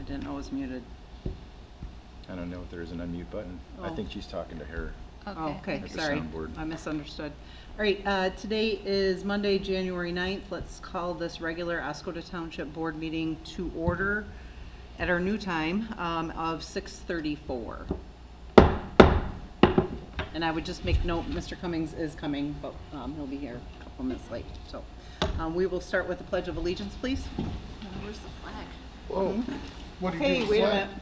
didn't know it was muted. I don't know if there's an unmute button. I think she's talking to her. Okay, At the sorry, soundboard. I misunderstood. All right, today is Monday, January 9th. Let's call this regular Oscoda Township Board meeting to order at our new time of 6:34. And I would just make note, Mr. Cummings is coming, but he'll be here a couple minutes late. So we will start with the Pledge of Allegiance, please. Where's the flag? Whoa. What do you Hey, do with wait a flag? minute.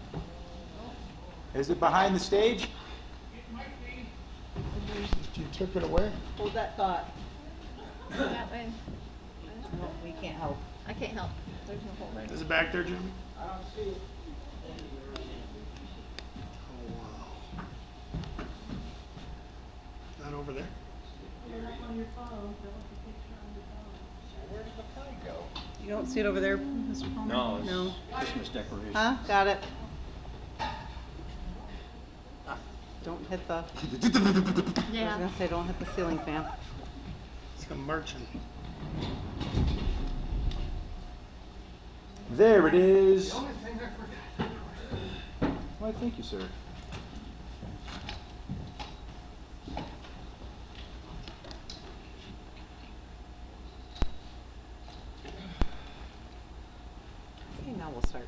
Is it behind the stage? You took it away? Hold that thought. That way. No, we can't help. I can't help. There's no holder. Is it back there, Jimmy? Not over there? Where did the flag go? You don't see it over there, Mr. Palmer? No, it's No. Christmas decoration. Huh? Got it. Don't hit the, I was Yeah. gonna say, don't hit the ceiling fan. It's a merchant. There it is. only thing I forgot. Why, thank you, sir. Okay, now we'll start.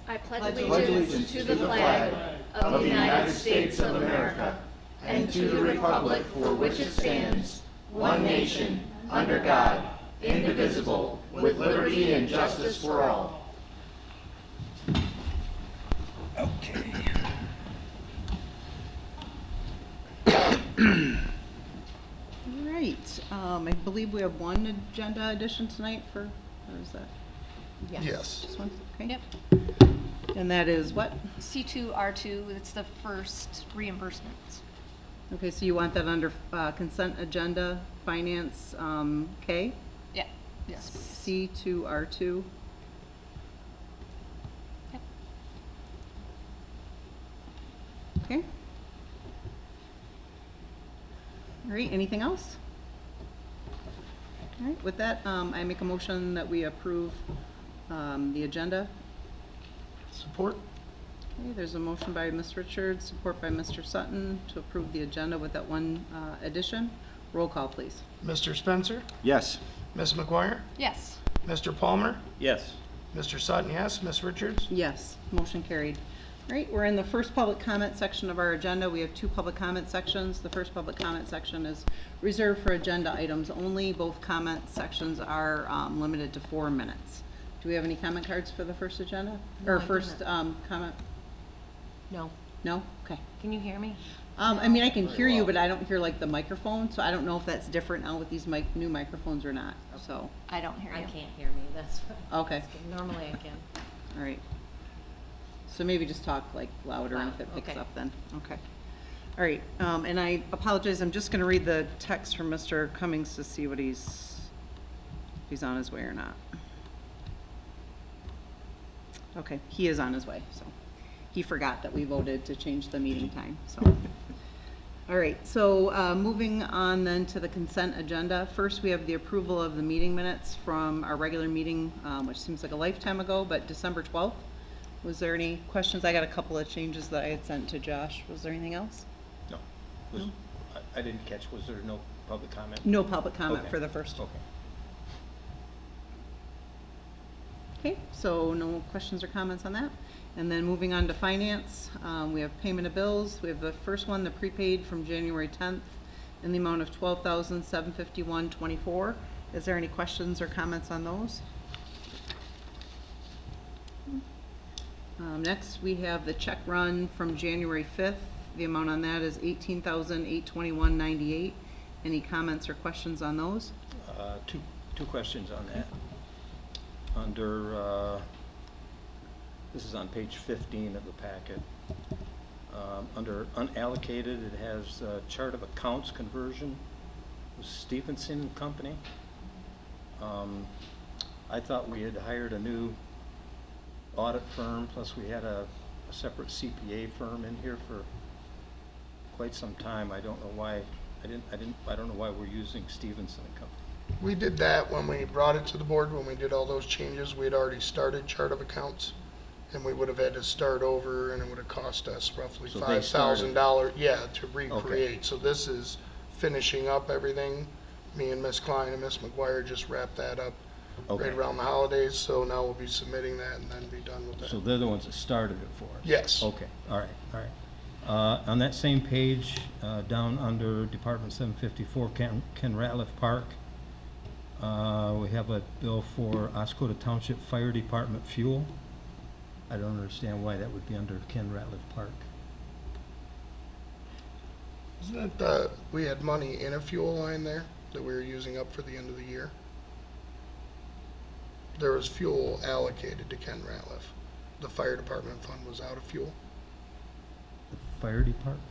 I pledge Pledge allegiance to the flag of the United States of America and to the republic for which it stands, one nation, under God, indivisible, with liberty and justice for all. Okay. All right, I believe we have one agenda addition tonight for, or is that Yes. this one? Okay. Yep. And that is what? C2, R2, it's the first reimbursements. Okay, so you want that under consent agenda, finance, K? Yeah. Yes, please. C to R2? Yep. Okay. All right, anything else? All right, with that, I make a motion that we approve the agenda. Support? Okay, there's a motion by Ms. Richards, support by Mr. Sutton to approve the agenda with that one addition. Roll call, please. Mr. Spencer? Yes. Ms. McGuire? Yes. Mr. Palmer? Yes. Mr. Sutton, yes. Ms. Richards? Yes, motion carried. All right, we're in the first public comment section of our agenda. We have two public comment sections. The first public comment section is reserved for agenda items only. Both comment sections are limited to 4 minutes. Do we have any comment cards for the first agenda? No, Or I do first not. comment? No. No? Okay. Can you hear me? I mean, I can hear you, but I don't hear like the microphone, so I don't know if that's different now with these new microphones or not, so, I don't hear you. I can't hear me, that's what. okay, Normally I can. all right. So maybe just talk like louder and if it picks Okay. up then, okay. All right, and I apologize, I'm just gonna read the text from Mr. Cummings to see what if he's on his way or not. Okay, he is on his way, so. He forgot that we voted to change the meeting time, so. All right, so moving on then to the consent agenda. First, we have the approval of the meeting minutes from our regular meeting, which seems like a lifetime ago, but December 12th. Was there any questions? I got a couple of changes that I had sent to Josh. Was there anything else? No. I didn't catch, was there no public comment? No public comment Okay. for the first. Okay. Okay, so no questions or comments on that. And then moving on to finance, we have payment of bills. We have the first one, the prepaid from January 10th in the amount of $12,751.24. Is there any questions or comments on those? Next, we have the check run from January 5th. The amount on that is $18,821.98. Any comments or questions on those? Two questions on that. Under, this is on page 15 of the packet. Under unallocated, it has a chart of accounts conversion with Stevenson and Company. I thought we had hired a new audit firm, plus we had a separate CPA firm in here for quite some time. I don't know why I don't know why we're using Stevenson and Company. We did that when we brought it to the board, when we did all those changes. We had already started chart of accounts, and we would have had to start over, and it would have cost us roughly So they $5,000, yeah, to recreate. So this is finishing up everything. Me and Miss Klein and Miss McGuire just wrapped that up Okay. right around the holidays, so now we'll be submitting that and then be done with that. So they're the ones that started it for us? Yes. Okay, all right, all right. On that same page, down under Department 754, Ken Ratliff Park, we have a bill for Oscoda Township Fire Department fuel. I don't understand why that would be under Ken Ratliff Park. Isn't it, we had money in a fuel line there that we were using up for the end of the year? There was fuel allocated to Ken Ratliff. The fire department fund was out of fuel. The fire department?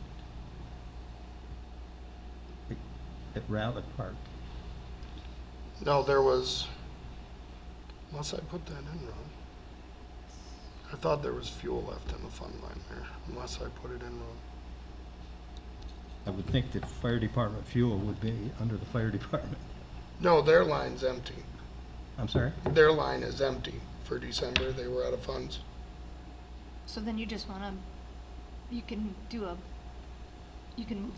At Ratliff Park. No, there was, unless I put that in wrong. I thought there was fuel left in the fund line there, unless I put it in wrong. I would think that fire department fuel would be under the fire department. No, their line's empty. I'm sorry? Their line is empty for December. They were out of funds. So then you just wanna, you can move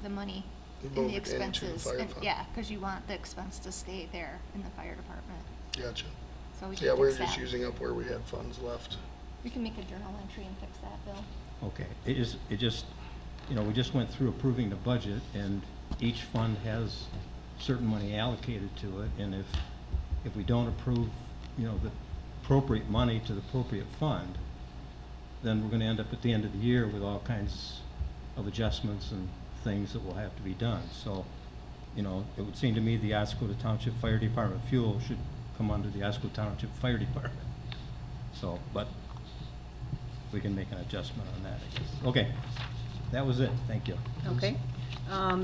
the money in Move the it into the expenses. fire and- fund. Yeah, cause you want the expense to stay there in the fire department. Gotcha. So we Yeah, can we're fix just that. using up where we had funds left. We can make a journal entry and fix that, Bill. Okay, it just, you know, we just went through approving the budget, and each fund has certain money allocated to it, and if we don't approve, you know, the appropriate money to the appropriate fund, then we're gonna end up at the end of the year with all kinds of adjustments and things that will have to be done. So, you know, it would seem to me the Oscoda Township Fire Department fuel should come under the Oscoda Township Fire Department. So, but we can make an adjustment on that, I guess. Okay, that was it, thank you. Okay.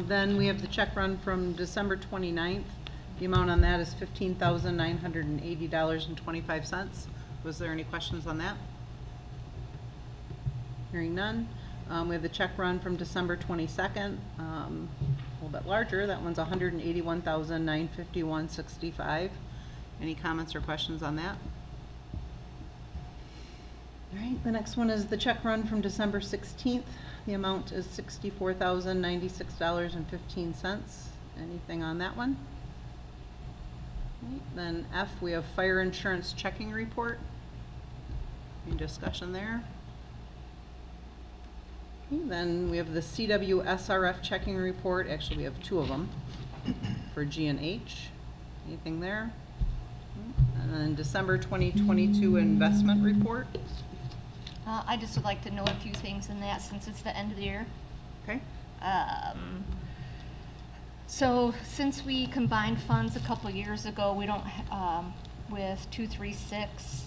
Then we have the check run from December 29th. The amount on that is $15,980.25. Was there any questions on that? Hearing none. We have the check run from December 22nd, a little bit larger. That one's $181,951.65. Any comments or questions on that? All right, the next one is the check run from December 16th. The amount is $64,096.15. Anything on that one? Right, then F, we have fire insurance checking report. Any discussion there? Okay, then we have the CWSRF checking report. Actually, we have two of them for G and H. Anything there? And then December 2022 investment report. I just would like to know a few things in that since it's the end of the year. Okay. So since we combined funds a couple years ago, we don't, with 236,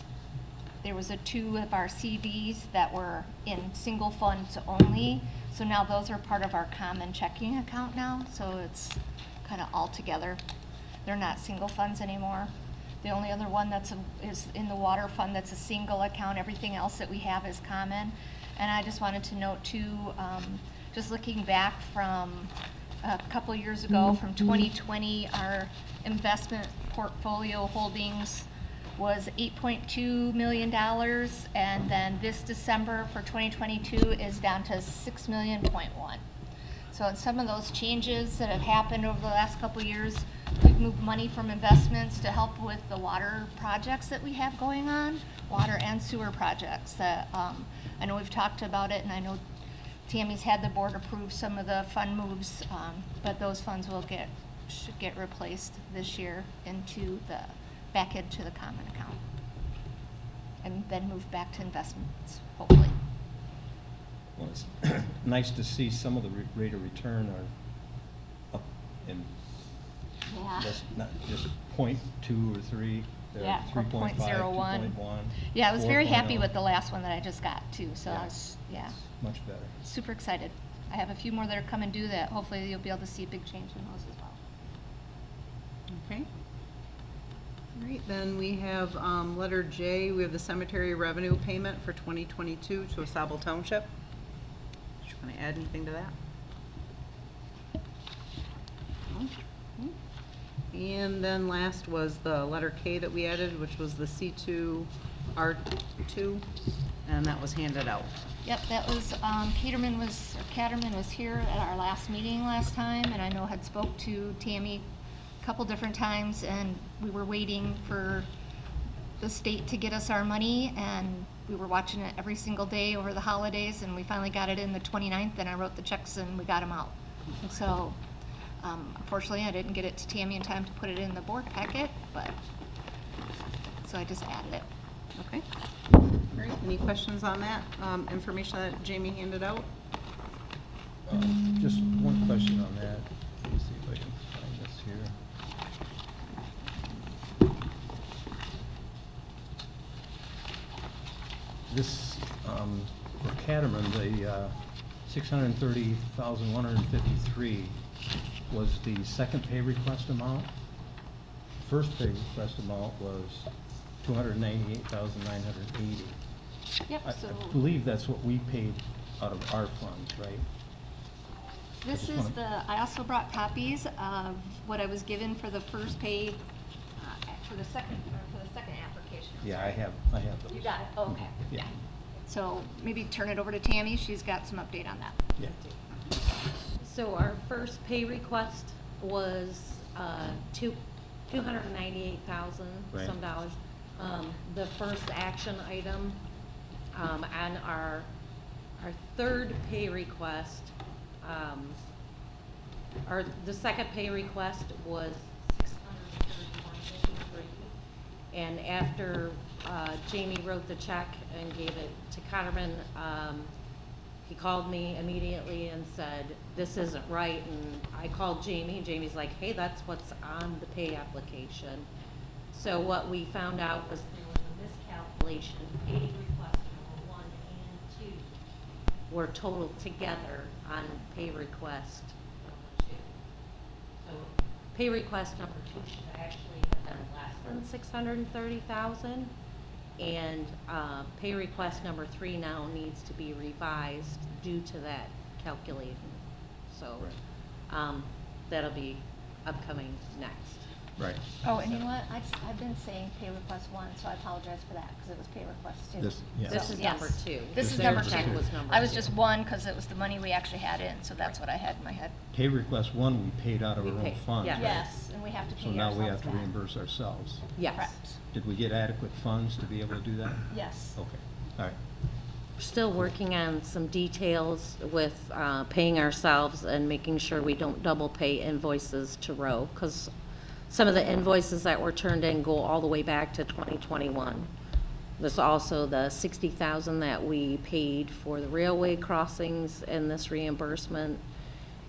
there was two of our CDs that were in single funds only. So now those are part of our common checking account now, so it's kind of all together. They're not single funds anymore. The only other one is in the water fund that's a single account. Everything else that we have is common. And I just wanted to note too, just looking back from a couple years ago, from 2020, our investment portfolio holdings was $8.2 million, and then this December for 2022 is down to $6.1 million. So in some of those changes that have happened over the last couple years, we've moved money from investments to help with the water projects that we have going on, water and sewer projects that I know we've talked about it, and I know Tammy's had the board approve some of the fund moves, but those funds should get replaced this year back into the common account, and then move back to investments, hopefully. Well, it's nice to see some of the rate of return are up in Yeah. not just 0.2 or 3, they're Yeah, or 3.5, 0.01. 2.1. Yeah, I was very happy 4.0. with the last one that I just got too, so I Yeah. was, yeah, Much better. super excited. I have a few more that are coming due that hopefully you'll be able to see a big change in those as well. Okay. All right, then we have letter J, we have the cemetery revenue payment for 2022 to Oscoda Township. Do you want to add anything to that? No? Okay. And then last was the letter K that we added, which was the C2, R2, and that was handed out. Yep, that was, Caterman was here at our last meeting last time, and I know had spoke to Tammy a couple different times, and we were waiting for the state to get us our money, and we were watching it every single day over the holidays, and we finally got it in the 29th, and I wrote the checks and we got them out. And so, unfortunately, I didn't get it to Tammy in time to put it in the board packet, but, so I just added it. Okay. All right, any questions on that information that Jamie handed out? Just one question on that. Let me see if I can find this here. This, for Caterman, the 630,153 was the second pay request amount. First pay request amount was 298,980. Yep, I so believe that's what we paid out of our funds, right? this just is wanna- I also brought copies of what I was given for the first pay, for the second application. I'm Yeah, sorry. I have those. You got it, okay. Yeah, So maybe turn it over to Tammy, she's got some update on that. yeah. So our first pay request was 298,000 Right. some dollars. The first action item on our third pay request, the second pay request was 631.53, and after Jamie wrote the check and gave it to Cotterman, he called me immediately and said, this isn't right, and I called Jamie, and Jamie's like, hey, that's what's on the pay application. So what we found out was there was a miscalculation. Pay request number 1 and 2 were totaled together on pay request number 2. So pay request number 2 should actually have been less than 630,000. And pay request number 3 now needs to be revised due to that calculation. So that'll be upcoming next. Right. Oh, and you know what, I've been saying pay request 1, so I apologize for that, because it was pay request 2. This, yeah. This is Yes. number 2. This is Their number check 2. was number I was 2. just 1, because it was the money we actually had in, so that's what I had in my head. Pay request 1, we paid out of We our own paid, funds, yeah. right? Yes, and we have to pay So now we have ourselves to back. reimburse ourselves. Yes. Correct. Did we get adequate funds to be able to do that? Yes. Okay, all right. We're still working on some details with paying ourselves and making sure we don't double pay invoices to Row, because some of the invoices that were turned in go all the way back to 2021. There's also the 60,000 that we paid for the railway crossings in this reimbursement,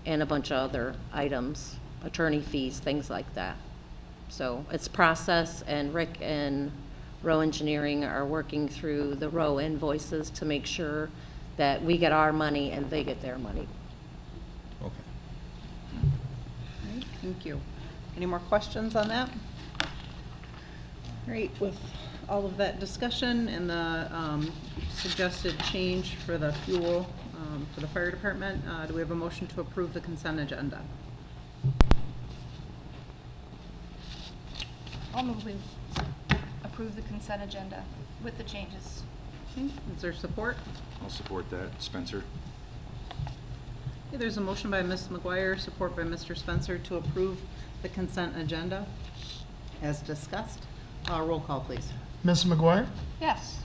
and a bunch of other items, attorney fees, things like that. So it's process, and Rick and Row Engineering are working through the Row invoices to make sure that we get our money and they get their money. Okay. All right, thank you. Any more questions on that? All right, with all of that discussion and the suggested change for the fuel for the fire department, do we have a motion to approve the consent agenda? I'll move we approve the consent agenda with the changes. Okay, is there support? I'll support that. Spencer? Okay, there's a motion by Ms. McGuire, support by Mr. Spencer to approve the consent agenda as discussed. Roll call, please. Ms. McGuire? Yes.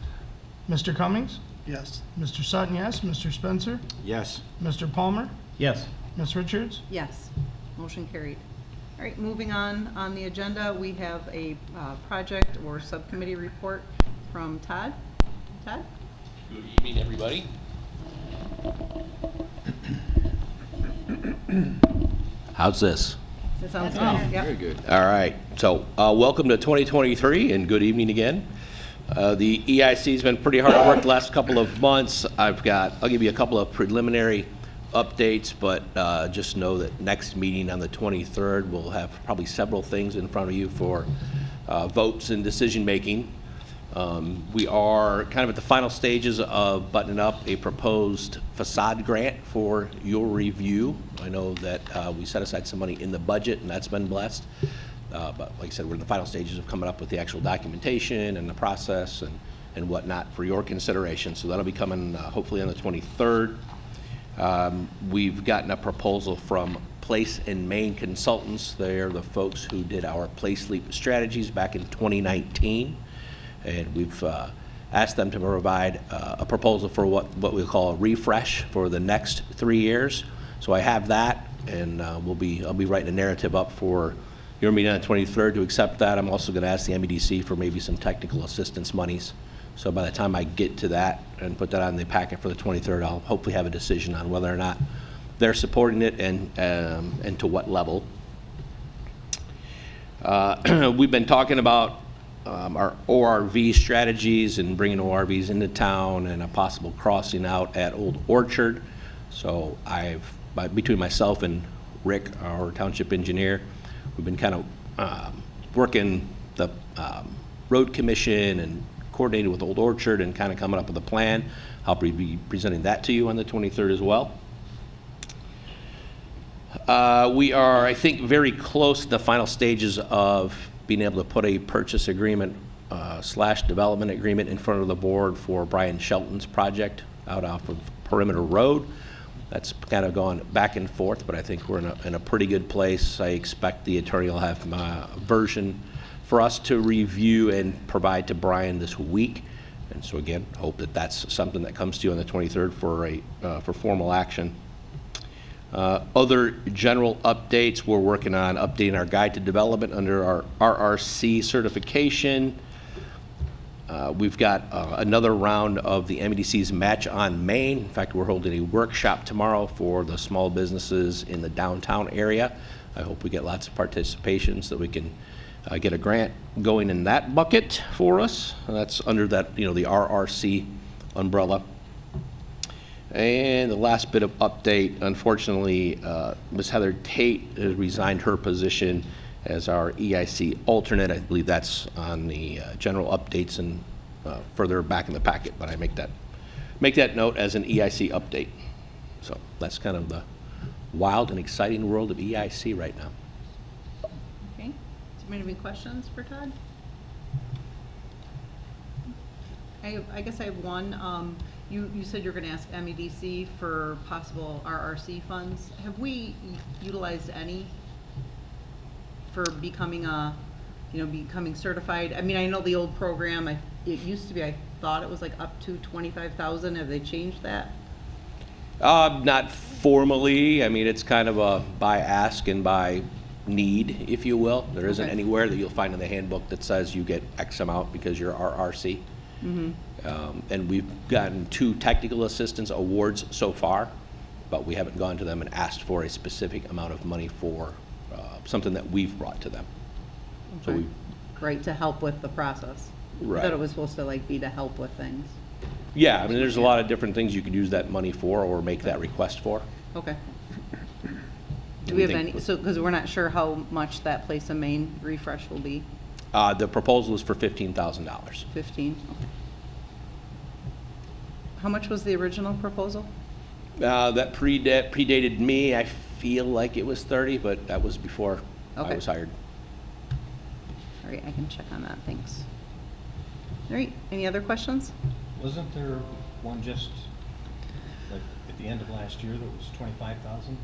Mr. Cummings? Yes. Mr. Sutton, yes. Mr. Spencer? Yes. Mr. Palmer? Yes. Ms. Richards? Yes, motion carried. All right, moving on the agenda, we have a project or subcommittee report from Todd. Todd? Good evening, everybody. How's this? That sounds That's better. good. Yep. Very good. All right, so welcome to 2023 and good evening again. The EIC's been pretty hard at work the last couple of months. I'll give you a couple of preliminary updates, but just know that next meeting on the 23rd, we'll have probably several things in front of you for votes and decision-making. We are kind of at the final stages of buttoning up a proposed facade grant for your review. I know that we set aside some money in the budget, and that's been blessed. But like I said, we're in the final stages of coming up with the actual documentation and the process and whatnot for your consideration. So that'll be coming hopefully on the 23rd. We've gotten a proposal from Place and Main Consultants. They're the folks who did our Play Sleep strategies back in 2019. And we've asked them to provide a proposal for what we'll call a refresh for the next 3 years. So I have that, and I'll be writing a narrative up for your meeting on the 23rd to accept that. I'm also going to ask the MEDC for maybe some technical assistance monies. So by the time I get to that and put that on the packet for the 23rd, I'll hopefully have a decision on whether or not they're supporting it and to what level. We've been talking about our ORV strategies and bringing ORVs into town and a possible crossing out at Old Orchard. So between myself and Rick, our township engineer, we've been kind of working the road commission and coordinating with Old Orchard and kind of coming up with a plan. I'll be presenting that to you on the 23rd as well. We are, I think, very close to the final stages of being able to put a purchase agreement / development agreement in front of the board for Brian Shelton's project out off of Perimeter Road. That's kind of gone back and forth, but I think we're in a pretty good place. I expect the attorney will have a version for us to review and provide to Brian this week. And so again, hope that that's something that comes to you on the 23rd for formal action. Other general updates, we're working on updating our guide to development under our RRC certification. We've got another round of the MEDC's Match on Main. In fact, we're holding a workshop tomorrow for the small businesses in the downtown area. I hope we get lots of participation so we can get a grant going in that bucket for us. And that's under that, the RRC umbrella. And the last bit of update, unfortunately, Ms. Heather Tate has resigned her position as our EIC alternate. I believe that's on the general updates and further back in the packet, but I make that note as an EIC update. So that's kind of the wild and exciting world of EIC right now. Okay. Does anybody have any questions for Todd? I guess I have one. You said you're going to ask MEDC for possible RRC funds. Have we utilized any for becoming becoming certified? I mean, I know the old program, it used to be, I thought it was like up to 25,000. Have they changed that? Not formally. I mean, it's kind of a by ask and by need, if you will. There isn't Okay. anywhere that you'll find in the handbook that says you get X amount because you're RRC. Mm-hmm. And we've gotten 2 technical assistance awards so far, but we haven't gone to them and asked for a specific amount of money for something that we've brought to them. So Okay. we, Right, to help with the process. I Right. thought it was supposed to be to help with things. yeah, I mean, there's a lot of different things you could use that money for or make that request for. Okay. Do We we have think- any, so, because we're not sure how much that Place of Main refresh will be, The proposal is for $15,000. 15? Okay. How much was the original proposal? That predated me. I feel like it was 30, but that was before I Okay. was hired. All right, I can check on that, thanks. All right, any other questions? Wasn't there one just, like, at the end of last year that was 25,000?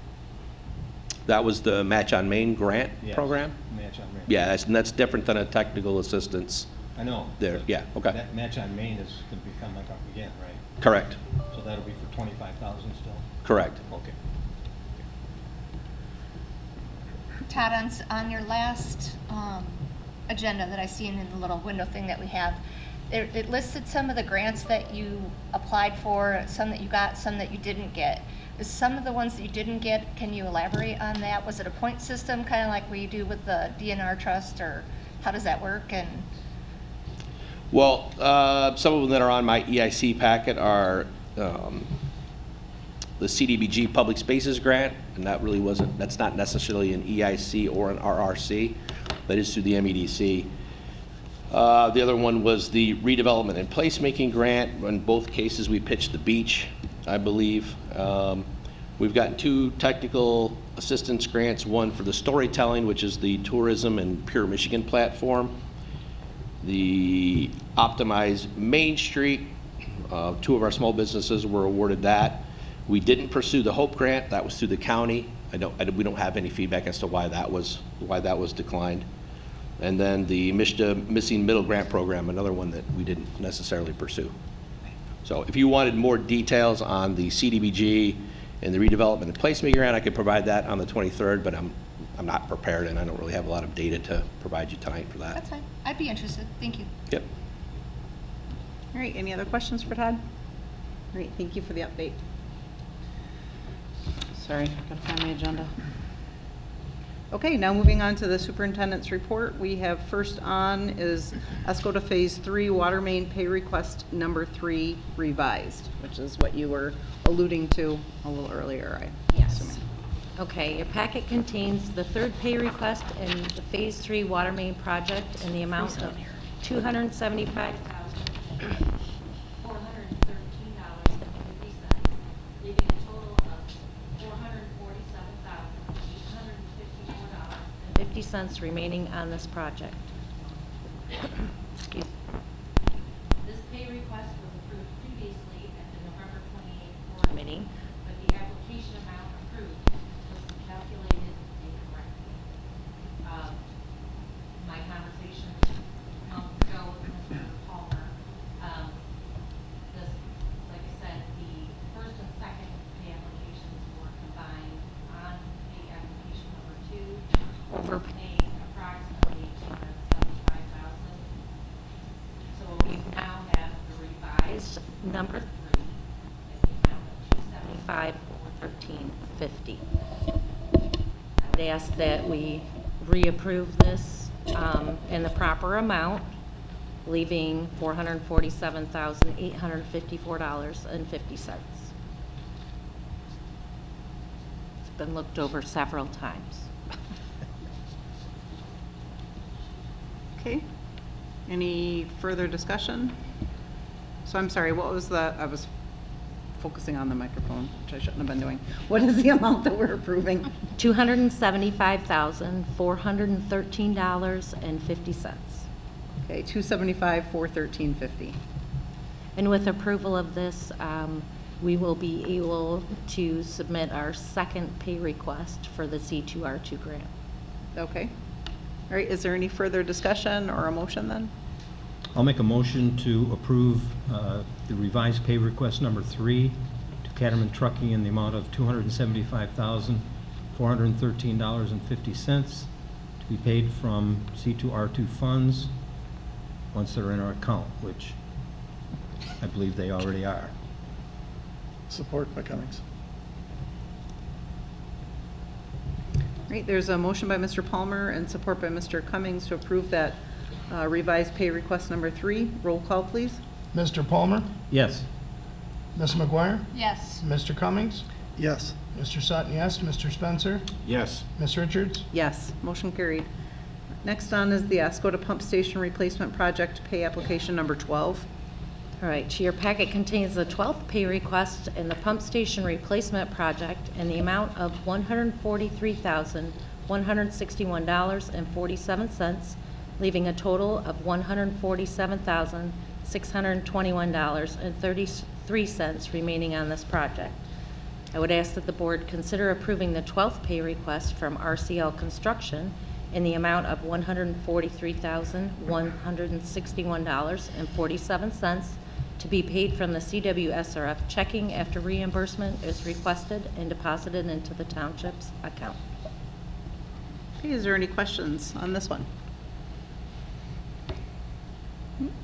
That was the Match on Main grant program? Match on Main. Yeah, that's different than a technical assistance I know. there. but Yeah, okay. That Match on Main is going to become like up again, right? Correct, So that'll be for 25,000 still? correct. Okay. Todd, on your last agenda that I seen in the little window thing that we have, it listed some of the grants that you applied for, some that you got, some that you didn't get. Is some of the ones that you didn't get, can you elaborate on that? Was it a point system, kind of like we do with the DNR trust, or how does that work? And Well, some of them that are on my EIC packet are the CDBG Public Spaces Grant, and that's not necessarily an EIC or an RRC. That is through the MEDC. The other one was the Redevelopment and Placemaking Grant. In both cases, we pitched the beach, I believe. We've gotten 2 technical assistance grants, one for the storytelling, which is the tourism and Pure Michigan platform. The Optimize Main Street, 2 of our small businesses were awarded that. We didn't pursue the Hope Grant, that was through the county. We don't have any feedback as to why that was declined. And then the Missing Middle Grant Program, another one that we didn't necessarily pursue. So if you wanted more details on the CDBG and the redevelopment and placemaking grant, I could provide that on the 23rd, but I'm not prepared and I don't really have a lot of data to provide you tonight for that. That's fine. I'd be interested. Thank you. Yep. All right, any other questions for Todd? All right, thank you for the update. Sorry, gotta find the agenda. Okay, now moving on to the superintendent's report. We have first on is Oscoda Phase 3 Water Main Pay Request Number 3 revised, which is what you were alluding to a little earlier, I'm Yes. assuming. Okay, your packet contains the 3rd pay request in the Phase 3 water main project in the amount of $275,413.50, leaving a total of $447,854.50 remaining on this project. Excuse me. This pay request was approved previously at the November 28th board meeting, but the application amount approved was calculated incorrectly. My conversation months ago with Mr. Palmer, this, like I said, the first and second pay applications were combined on pay application number 2, overpaying approximately $275,000. So we now have the revised number 3 at the amount of $275,413.50. I would ask that we reapprove this in the proper amount, leaving $447,854.50. It's been looked over several times. Okay, any further discussion? So I'm sorry, what was I was focusing on the microphone, which I shouldn't have been doing. What is the amount that we're approving? $275,413.50. Okay, 275, 413.50. And with approval of this, we will be able to submit our 2nd pay request for the C2R2 grant. Okay. All right, is there any further discussion or a motion then? I'll make a motion to approve the revised pay request number 3 to Caterman Trucking in the amount of $275,413.50 to be paid from C2R2 funds once they're in our account, which I believe they already are. Support by Cummings. Right, there's a motion by Mr. Palmer and support by Mr. Cummings to approve that revised pay request number 3. Roll call, please. Mr. Palmer? Yes. Ms. McGuire? Yes. Mr. Cummings? Yes. Mr. Sutton, yes. Mr. Spencer? Yes. Ms. Richards? Yes, motion carried. Next on is the Oscoda Pump Station Replacement Project Pay Application Number 12. All right, your packet contains the 12th pay request in the pump station replacement project in the amount of $143,161.47, leaving a total of $147,621.33 remaining on this project. I would ask that the board consider approving the 12th pay request from RCL Construction in the amount of $143,161.47 to be paid from the CWSRF checking after reimbursement is requested and deposited into the township's account. Okay, is there any questions on this one?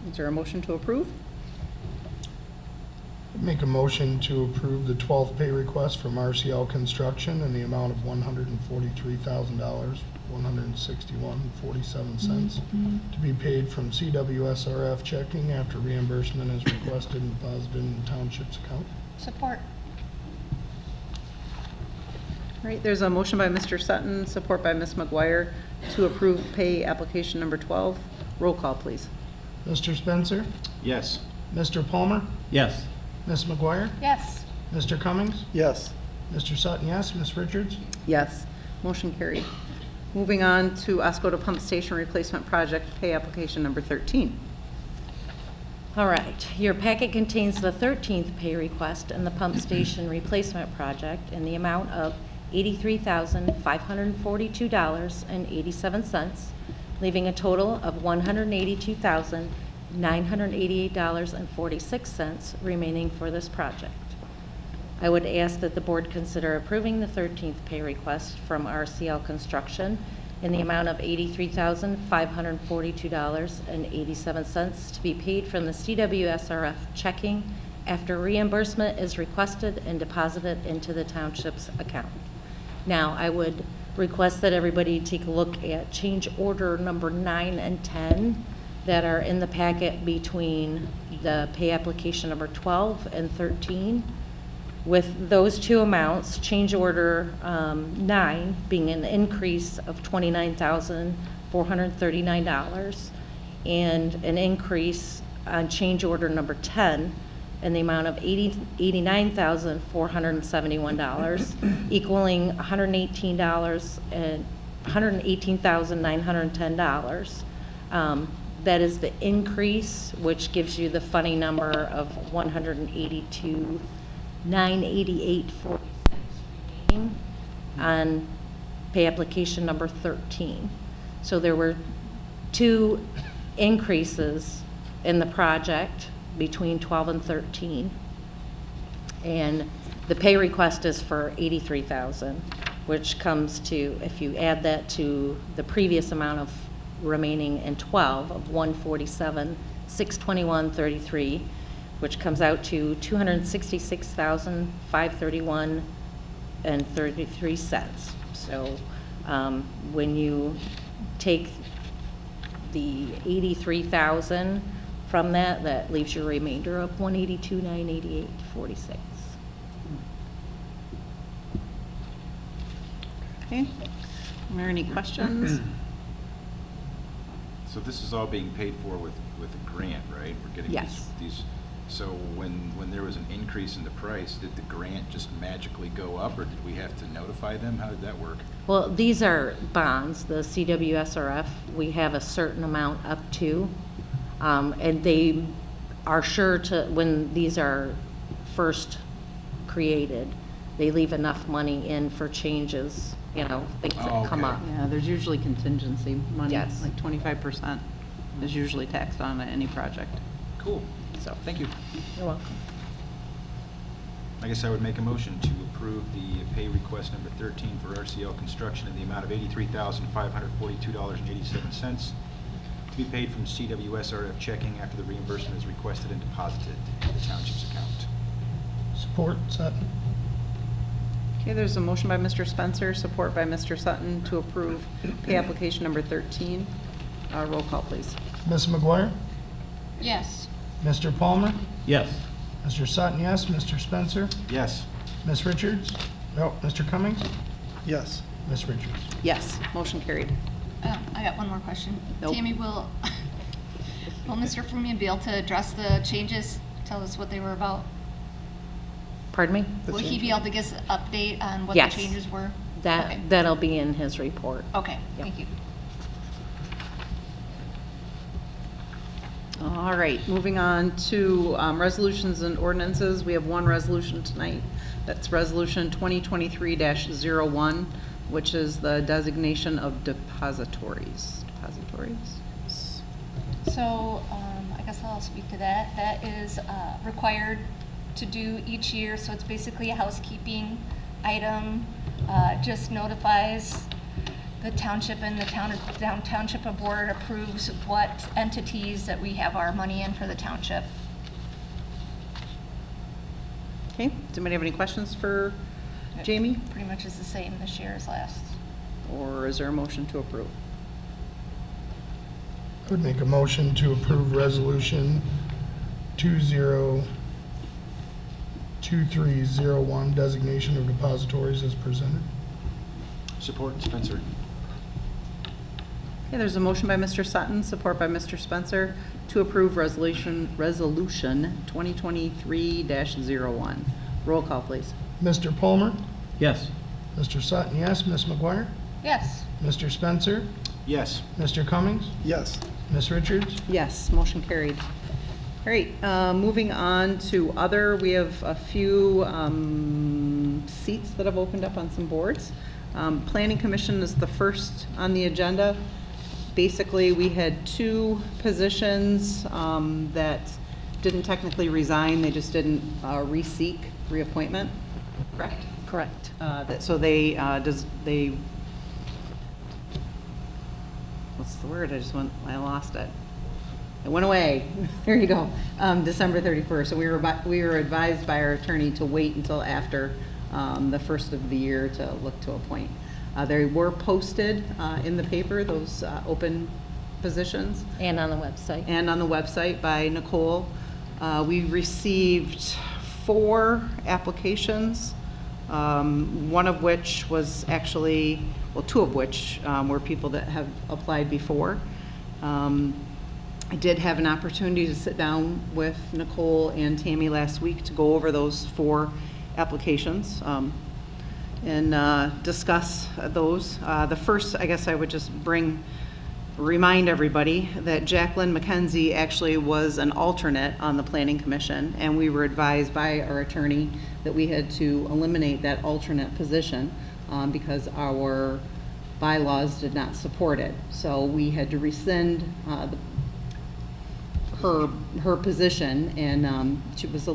Is there a motion to approve? Make a motion to approve the 12th pay request from RCL Construction in the amount of $143,161.47 to be paid from CWSRF checking after reimbursement is requested and deposited in the township's account. Support. All right, there's a motion by Mr. Sutton, support by Ms. McGuire to approve pay application number 12. Roll call, please. Mr. Spencer? Yes. Mr. Palmer? Yes. Ms. McGuire? Yes. Mr. Cummings? Yes. Mr. Sutton, yes. Ms. Richards? Yes, motion carried. Moving on to Oscoda Pump Station Replacement Project, pay application number 13. All right, your packet contains the 13th pay request in the pump station replacement project in the amount of $83,542.87, leaving a total of $182,988.46 remaining for this project. I would ask that the board consider approving the 13th pay request from RCL Construction in the amount of $83,542.87 to be paid from the CWSRF checking after reimbursement is requested and deposited into the township's account. Now, I would request that everybody take a look at change order number 9 and 10 that are in the packet between the pay application number 12 and 13. With those two amounts, change order 9 being an increase of $29,439 and an increase on change order number 10 in the amount of $89,471, equaling $118,910. That is the increase, which gives you the funny number of $182,988.46 remaining on pay application number 13. So there were two increases in the project between 12 and 13. And the pay request is for $83,000, which comes to, if you add that to the previous amount of remaining in 12 of $147,621.33, which comes out to $266,531.33. So when you take the $83,000 from that, that leaves your remainder of $182,988.46. Okay, are there any questions? So this is all being paid for with a grant, right? We're getting Yes. these. So when there was an increase in the price, did the grant just magically go up, or did we have to notify them? How did that work? Well, these are bonds, the CWSRF. We have a certain amount up to, and they are sure to, when these are first created, they leave enough money in for changes, you know, things that come Okay. up. Yeah, there's usually contingency money, Yes. like 25% is usually taxed on any project. Cool. So, Thank you. you're welcome. I guess I would make a motion to approve the pay request number 13 for RCL Construction in the amount of $83,542.87 to be paid from CWSRF checking after the reimbursement is requested and deposited into the township's account. Support, Sutton. Okay, there's a motion by Mr. Spencer, support by Mr. Sutton to approve pay application number 13. Roll call, please. Ms. McGuire? Yes. Mr. Palmer? Yes. Mr. Sutton, yes. Mr. Spencer? Yes. Ms. Richards? No. Mr. Cummings? Yes. Ms. Richards? Yes, motion carried. I got one more question. Nope. Tammy, will Mr. Frumian be able to address the changes? Tell us what they were about? Pardon me? Will he be able to give us an update on what Yes. the changes were? Okay. That'll be in his report. Okay, Yep. thank you. All right, moving on to resolutions and ordinances. We have one resolution tonight. That's Resolution 2023-01, which is the designation of depositories. So, I guess I'll speak to that. That is required to do each year, so it's basically a housekeeping item. Just notifies the township, and the township board approves what entities that we have our money in for the township. Okay, does anybody have any questions for Jamie? Pretty much is the same this year as last. Or is there a motion to approve? I would make a motion to approve resolution 202301, designation of depositories as presented. Support Spencer. Okay, there's a motion by Mr. Sutton, support by Mr. Spencer to approve resolution 2023-01. Roll call, please. Mr. Palmer? Yes. Mr. Sutton, yes. Ms. McGuire? Yes. Mr. Spencer? Yes. Mr. Cummings? Yes. Ms. Richards? Yes, motion carried. All right, moving on to other, we have a few seats that have opened up on some boards. Planning Commission is the first on the agenda. Basically, we had two positions that didn't technically resign, they just didn't re-seek reappointment, correct? Correct. So what's the word? I lost it. It went away. There you go. December 31st. So we were advised by our attorney to wait until after the first of the year to look to appoint. They were posted in the paper, those open positions. And on the website. And on the website by Nicole. We received 4 applications, one of which was actually, well, 2 of which were people that have applied before. I did have an opportunity to sit down with Nicole and Tammy last week to go over those 4 applications and discuss those. The first, I guess I would just remind everybody that Jacqueline McKenzie actually was an alternate on the Planning Commission, and we were advised by our attorney that we had to eliminate that alternate position because our bylaws did not support it. So we had to rescind her position, and she was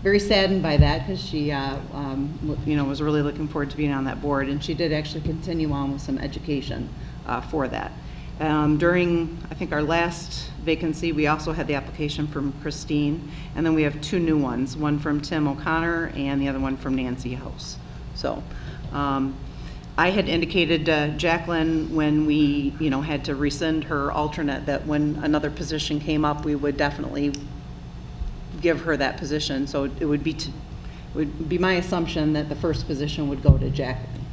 very saddened by that because she was really looking forward to being on that board, and she did actually continue on with some education for that. During, I think, our last vacancy, we also had the application from Christine, and then we have 2 new ones, one from Tim O'Connor and the other one from Nancy House. So I had indicated to Jacqueline when we, had to rescind her alternate that when another position came up, we would definitely give her that position. So it would be my assumption that the first position would go to Jacqueline.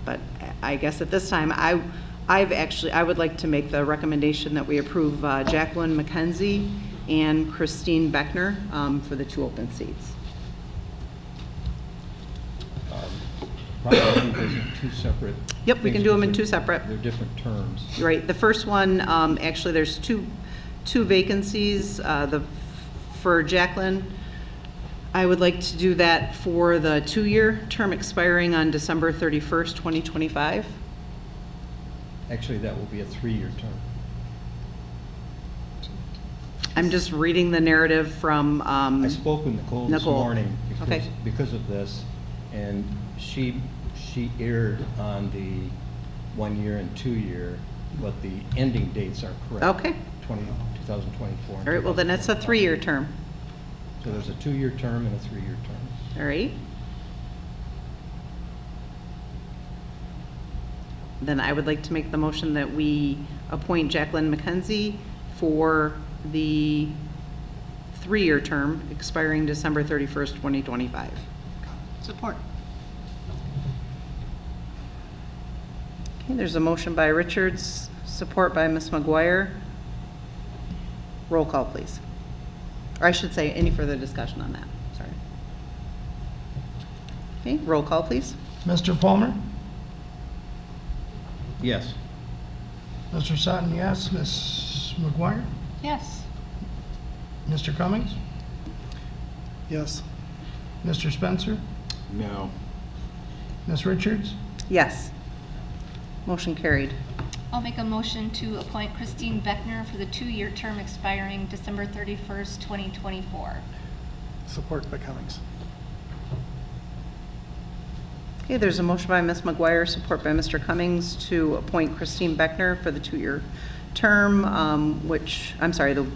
But I guess at this time, I would like to make the recommendation that we approve Jacqueline McKenzie and Christine Beckner for the 2 open seats. Probably those are 2 separate. Yep, we can things do them in because 2 separate. They're different terms. You're right. The first one, actually, there's two vacancies. For Jacqueline, I would like to do that for the 2-year term expiring on December 31st, 2025. Actually, that will be a 3-year term. I'm just reading the narrative from I spoke with Nicole this Nicole. morning Okay. because of this, and she erred on the 1-year and 2-year, but the ending dates are correct. Okay. 2024. All right, well, then it's a 3-year term. So there's a 2-year term and a 3-year term. All right. Then I would like to make the motion that we appoint Jacqueline McKenzie for the 3-year term expiring December 31st, 2025. Support. Okay, there's a motion by Richards, support by Ms. McGuire. Roll call, please. Or I should say, any further discussion on that? Sorry. Okay, roll call, please. Mr. Palmer? Yes. Mr. Sutton, yes. Ms. McGuire? Yes. Mr. Cummings? Yes. Mr. Spencer? No. Ms. Richards? Yes. Motion carried. I'll make a motion to appoint Christine Beckner for the 2-year term expiring December 31st, 2024. Support by Cummings. Okay, there's a motion by Ms. McGuire, support by Mr. Cummings to appoint Christine Beckner for the 2-year term, the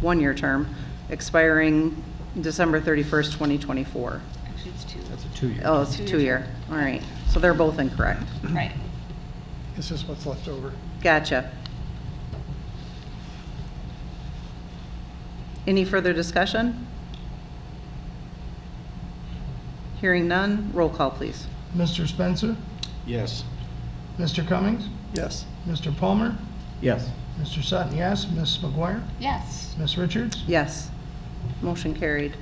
1-year term, expiring December 31st, 2024. Actually, it's 2. That's a 2-year. Oh, it's a 2-year. All right. So they're both incorrect. Right. It's just what's left over. Gotcha. Any further discussion? Hearing none, roll call, please. Mr. Spencer? Yes. Mr. Cummings? Yes. Mr. Palmer? Yes. Mr. Sutton, yes. Ms. McGuire? Yes. Ms. Richards? Yes. Motion carried.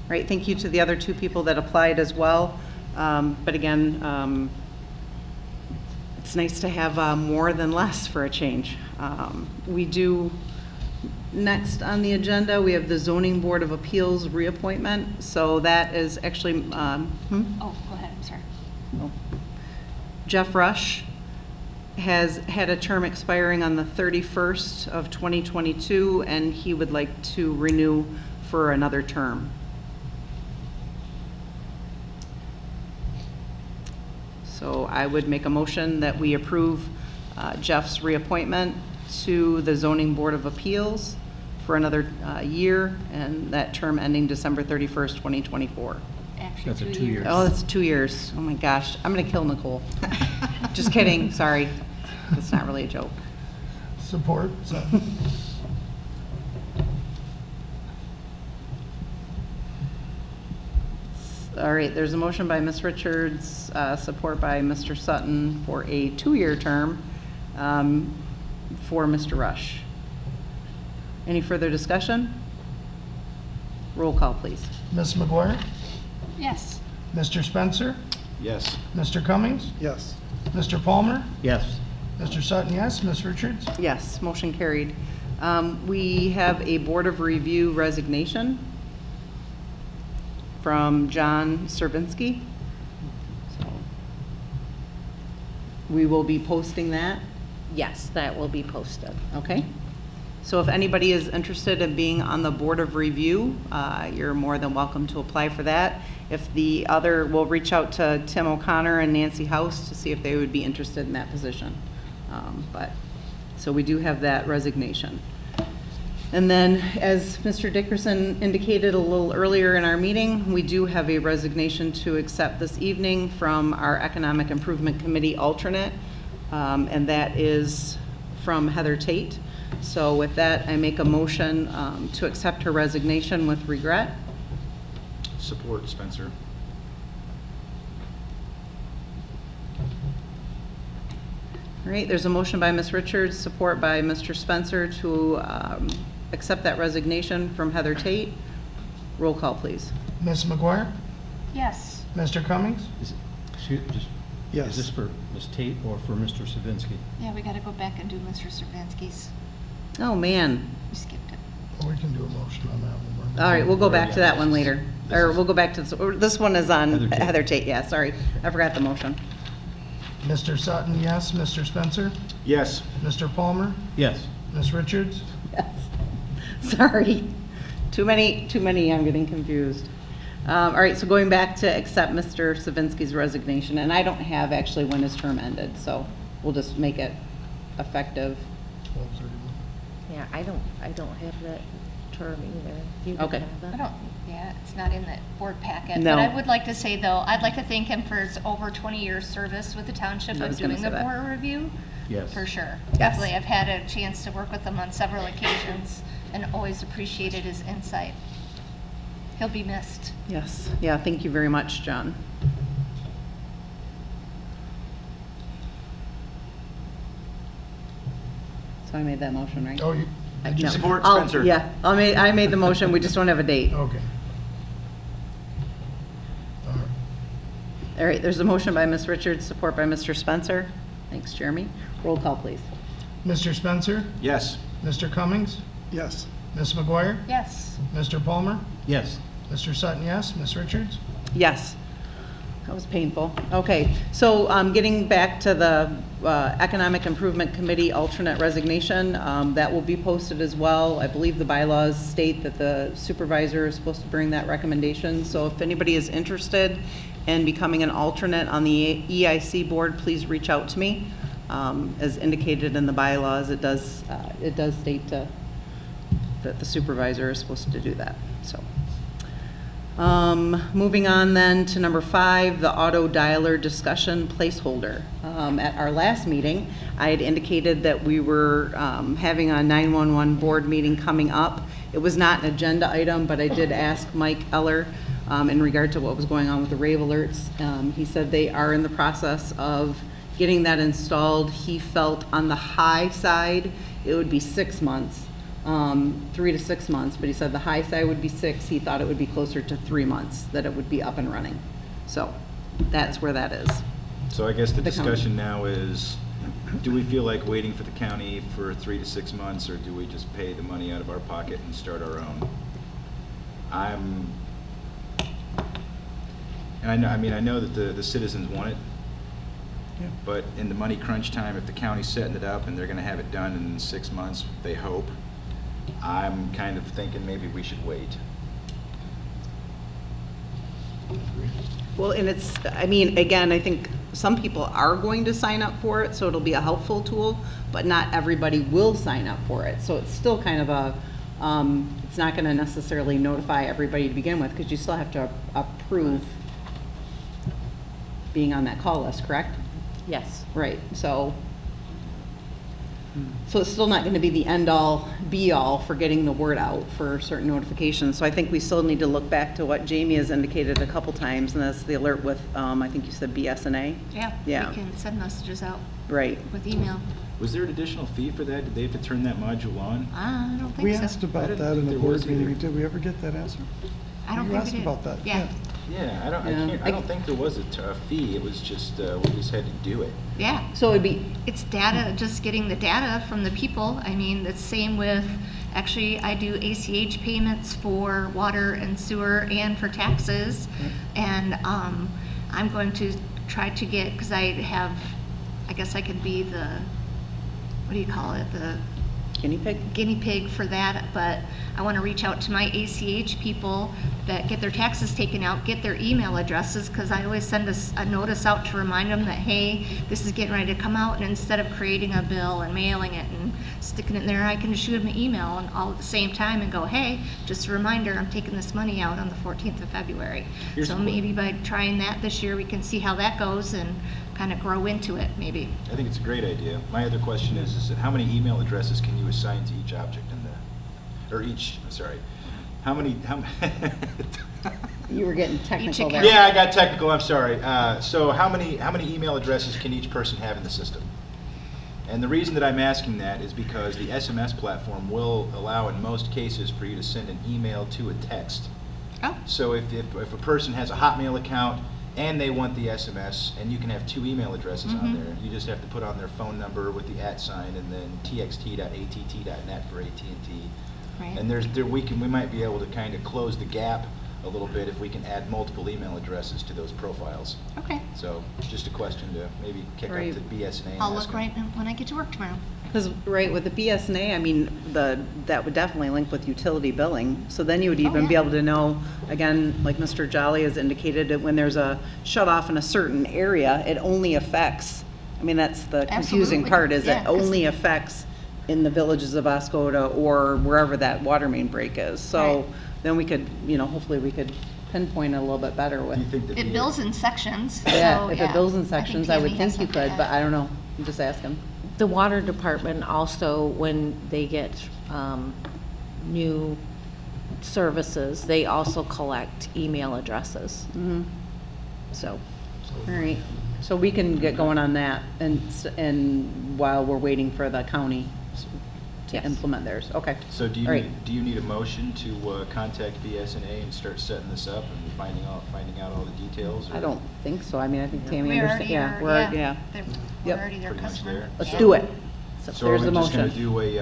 Right, thank you to the other 2 people that applied as well. But again, it's nice to have more than less for a change. We do, next on the agenda, we have the Zoning Board of Appeals reappointment. So that is actually, Oh, go ahead, I'm sorry. Jeff Rush has had a term expiring on the 31st of 2022, and he would like to renew for another term. So I would make a motion that we approve Jeff's reappointment to the Zoning Board of Appeals for another year, and that term ending December 31st, 2024. Actually, That's a 2 2 year. Oh, that's 2 years. Oh my gosh, I'm gonna kill Nicole. Just kidding, sorry. That's not really a joke. Support, Sutton. All right, there's a motion by Ms. Richards, support by Mr. Sutton for a 2-year term for Mr. Rush. Any further discussion? Roll call, please. Ms. McGuire? Yes. Mr. Spencer? Yes. Mr. Cummings? Yes. Mr. Palmer? Yes. Mr. Sutton, yes. Ms. Richards? Yes, motion carried. We have a Board of Review resignation from John Serbinsky. So we will be posting that, Yes, that will be posted. okay? So if anybody is interested in being on the Board of Review, you're more than welcome to apply for that. If the other, we'll reach out to Tim O'Connor and Nancy House to see if they would be interested in that position. So we do have that resignation. And then, as Mr. Dickerson indicated a little earlier in our meeting, we do have a resignation to accept this evening from our Economic Improvement Committee alternate, and that is from Heather Tate. So with that, I make a motion to accept her resignation with regret. Support, Spencer. All right, there's a motion by Ms. Richards, support by Mr. Spencer to accept that resignation from Heather Tate. Roll call, please. Ms. McGuire? Yes. Mr. Cummings? Yes. Is this for Ms. Tate or for Mr. Savinsky? Yeah, we gotta go back and do Mr. Servansky's. Oh, man. We skipped it. We can do a motion on that one. All right, we'll go back to that one later. Or we'll go back to, this one is on Heather Tate. Heather Tate, yeah, sorry. I forgot the motion. Mr. Sutton, yes. Mr. Spencer? Yes. Mr. Palmer? Yes. Ms. Richards? Yes. Sorry. Too many, I'm getting confused. All right, so going back to accept Mr. Savinsky's resignation, and I don't have actually when his term ended, so we'll just make it effective. 12:31. Yeah, I don't have that term either. You can Okay. have I that. don't, yeah, it's not in the board packet. No. But I would like to say, though, I'd like to thank him for his over 20 years service with the township I of was gonna doing say the that. board review. Yes. For sure. Yes. Definitely, I've had a chance to work with him on several occasions and always appreciated his insight. He'll be missed. Yes, yeah, thank you very much, John. So I made that motion, right? Oh, you, Did you support Spencer? Yeah, I made the motion, we just don't have a date. okay. All right. All right, there's a motion by Ms. Richards, support by Mr. Spencer. Thanks, Jeremy. Roll call, please. Mr. Spencer? Yes. Mr. Cummings? Yes. Ms. McGuire? Yes. Mr. Palmer? Yes. Mr. Sutton, yes. Ms. Richards? Yes. That was painful. Okay, so getting back to the Economic Improvement Committee alternate resignation, that will be posted as well. I believe the bylaws state that the supervisor is supposed to bring that recommendation. So if anybody is interested in becoming an alternate on the EIC board, please reach out to me. As indicated in the bylaws, it does state that the supervisor is supposed to do that, so. Moving on then to number 5, the auto dialer discussion placeholder. At our last meeting, I had indicated that we were having a 911 board meeting coming up. It was not an agenda item, but I did ask Mike Eller in regard to what was going on with the rave alerts. He said they are in the process of getting that installed. He felt on the high side, it would be 6 months. 3 to 6 months, but he said the high side would be 6. He thought it would be closer to 3 months that it would be up and running. So that's where that is. So I guess the The county. discussion now is, do we feel like waiting for the county for 3 to 6 months, or do we just pay the money out of our pocket and start our own? I know that the citizens want it, but in the money crunch time, if the county's setting it up and they're gonna have it done in 6 months, they hope, I'm kind of thinking maybe we should wait. Well, and it's, I mean, again, I think some people are going to sign up for it, so it'll be a helpful tool, but not everybody will sign up for it. So it's still kind of a, it's not gonna necessarily notify everybody to begin with, because you still have to approve being on that call list, correct? Yes. Right, so it's still not gonna be the end-all, be-all for getting the word out for certain notifications. So I think we still need to look back to what Jamie has indicated a couple times, and that's the alert with, I think you said BSNA? Yeah, Yeah. we can send messages out Right. with email. Was there an additional fee for that? Did they have to turn that module on? I don't think so. We asked about didn't that in think the there board was meeting. either. Did we ever get that answer? I don't You think asked we did. about that, Yeah. Yeah, I Yeah. don't think there was a fee. It was just, we just had to do it. Yeah. So it'd be, It's data, just getting the data from the people. I mean, the same with, actually, I do ACH payments for water and sewer and for taxes. And I'm going to try to get, because I guess I could be the, what do you call it, the guinea pig? for that, but I want to reach out to my ACH people that get their taxes taken out, get their email addresses, because I always send a notice out to remind them that, hey, this is getting ready to come out, and instead of creating a bill and mailing it and sticking it in there, I can shoot them an email and all at the same time and go, hey, just a reminder, I'm taking this money out on the 14th of February. Here's So the- maybe by trying that this year, we can see how that goes and kind of grow into it, maybe. I think it's a great idea. My other question is that how many email addresses can you assign to each object in the, or each, sorry, how many, You were getting technical there. account. yeah, I got technical, I'm sorry. So how many email addresses can each person have in the system? And the reason that I'm asking that is because the SMS platform will allow in most cases for you to send an email to a text. Oh, So if a person has a Hotmail account and they want the SMS, and you can have 2 email addresses on there, you just have to put on their phone number with the @ sign and then txt.att.net for AT&T. right. And we might be able to kind of close the gap a little bit if we can add multiple email addresses to those profiles. Okay. So just a question to maybe kick up Right. to BSNA and I'll ask look them. right when I get to work tomorrow. Because, right, with the BSNA, I mean, that would definitely link with utility billing. So then you would even be yeah. able to know, again, like Mr. Jolly has indicated, that when there's a shut off in a certain area, it only affects, I mean, that's the confusing Absolutely. part, is Yeah, it 'cause- only affects in the villages of Oscoda or wherever that water main break is. So Right. then we could, hopefully we could pinpoint it a little bit better with. Do you think that It bills in sections, Yeah, so, if yeah. it bills in sections, I would Tammy has think you something could, to but I don't know. I'm just asking. The water department also, when they get new services, they also collect email addresses. So, All right, so we can get going on that and while we're waiting for the county to Yes. implement theirs, okay. So do All right. you need a motion to contact BSNA and start setting this up and finding out all the details? I or- don't think so, I mean, I think Tammy We understands, already yeah, are, we're, yeah. yeah. They're- Yep. We're already their Pretty much customer. there. Let's Yeah. do it. So are There's we the just gonna motion. do a,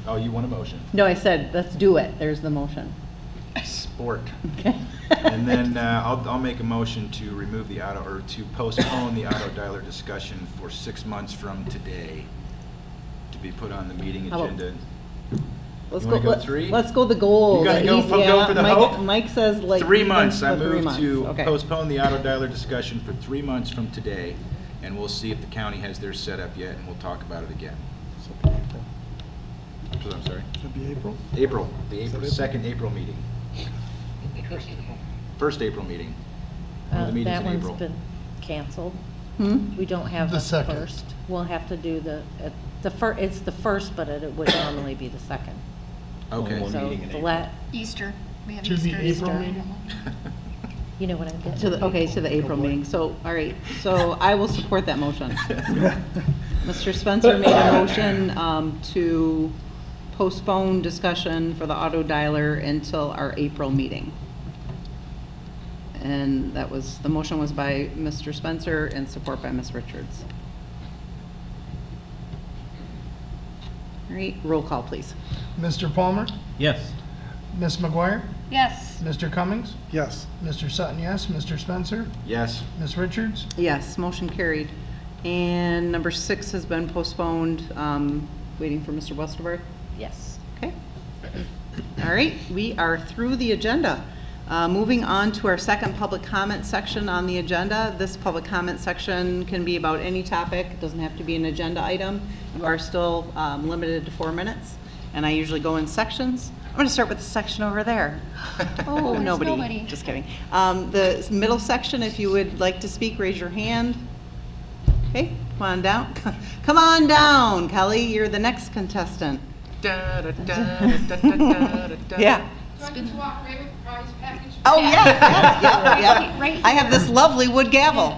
oh, you want a motion? No, I said, let's do it, there's the motion. Sport. Okay. And then I'll make a motion to remove the auto, or to postpone the auto dialer discussion for 6 months from today, to be put on the meeting How about- agenda. Let's You wanna go let- 3? Let's go the goal. You gonna at go least, go yeah, for the Mike- hope? Mike says like. 3 even months. I for 3 move months. to Okay. postpone the auto dialer discussion for 3 months from today, and we'll see if the county has theirs set up yet, and we'll talk about it again. So it'd be April. So, I'm sorry? It'd be April? April, the Is that April, April? second April meeting. First April meeting. One of the meetings that in one's April. been canceled. Hmm? We don't have The the second. first. We'll have to do it's the first, but it would normally be the second. Okay. One So meeting in the April. Easter. We have To the Easter. April meeting? You know what I'm getting To the, okay, to the April meeting, so, all right, so I will support that motion. Mr. Spencer made a motion, to postpone discussion for the auto dialer until our April meeting. And that was, the motion was by Mr. Spencer and support by Ms. Richards. All right, roll call, please. Mr. Palmer? Yes. Ms. McGuire? Yes. Mr. Cummings? Yes. Mr. Sutton, yes. Mr. Spencer? Yes. Ms. Richards? Yes, motion carried. And number 6 has been postponed, waiting for Mr. Westerberg. Yes. Okay. All right, we are through the agenda. Moving on to our second public comment section on the agenda. This public comment section can be about any topic. It doesn't have to be an agenda item. You are still limited to 4 minutes, and I usually go in sections. I'm going to start with the section over there. Oh, There's nobody. nobody. Just kidding. The middle section, if you would like to speak, raise your hand. Okay, come on down. Come on down, Kelly. You're the next contestant. Yeah. Oh, yeah. Right. I have this lovely wood gavel.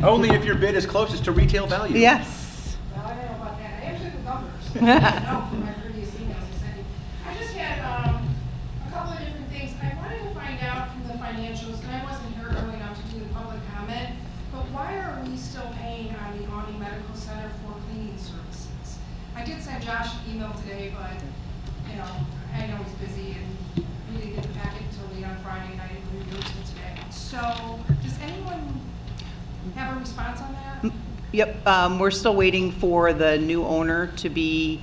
Only if your bid is closest to retail value. Yes. Well, I don't know about that. I actually have the numbers. No, from my previous emails I sent you. I just had a couple of different things. I wanted to find out from the financials, and I wasn't here early enough to do the public comment, but why are we still paying on the Awney Medical Center for cleaning services? I did send Josh an email today, but, you know, I know he's busy, and we didn't get the packet until late on Friday, and I didn't review it until today. So, does anyone have a response on that? Yep, we're still waiting for the new owner to be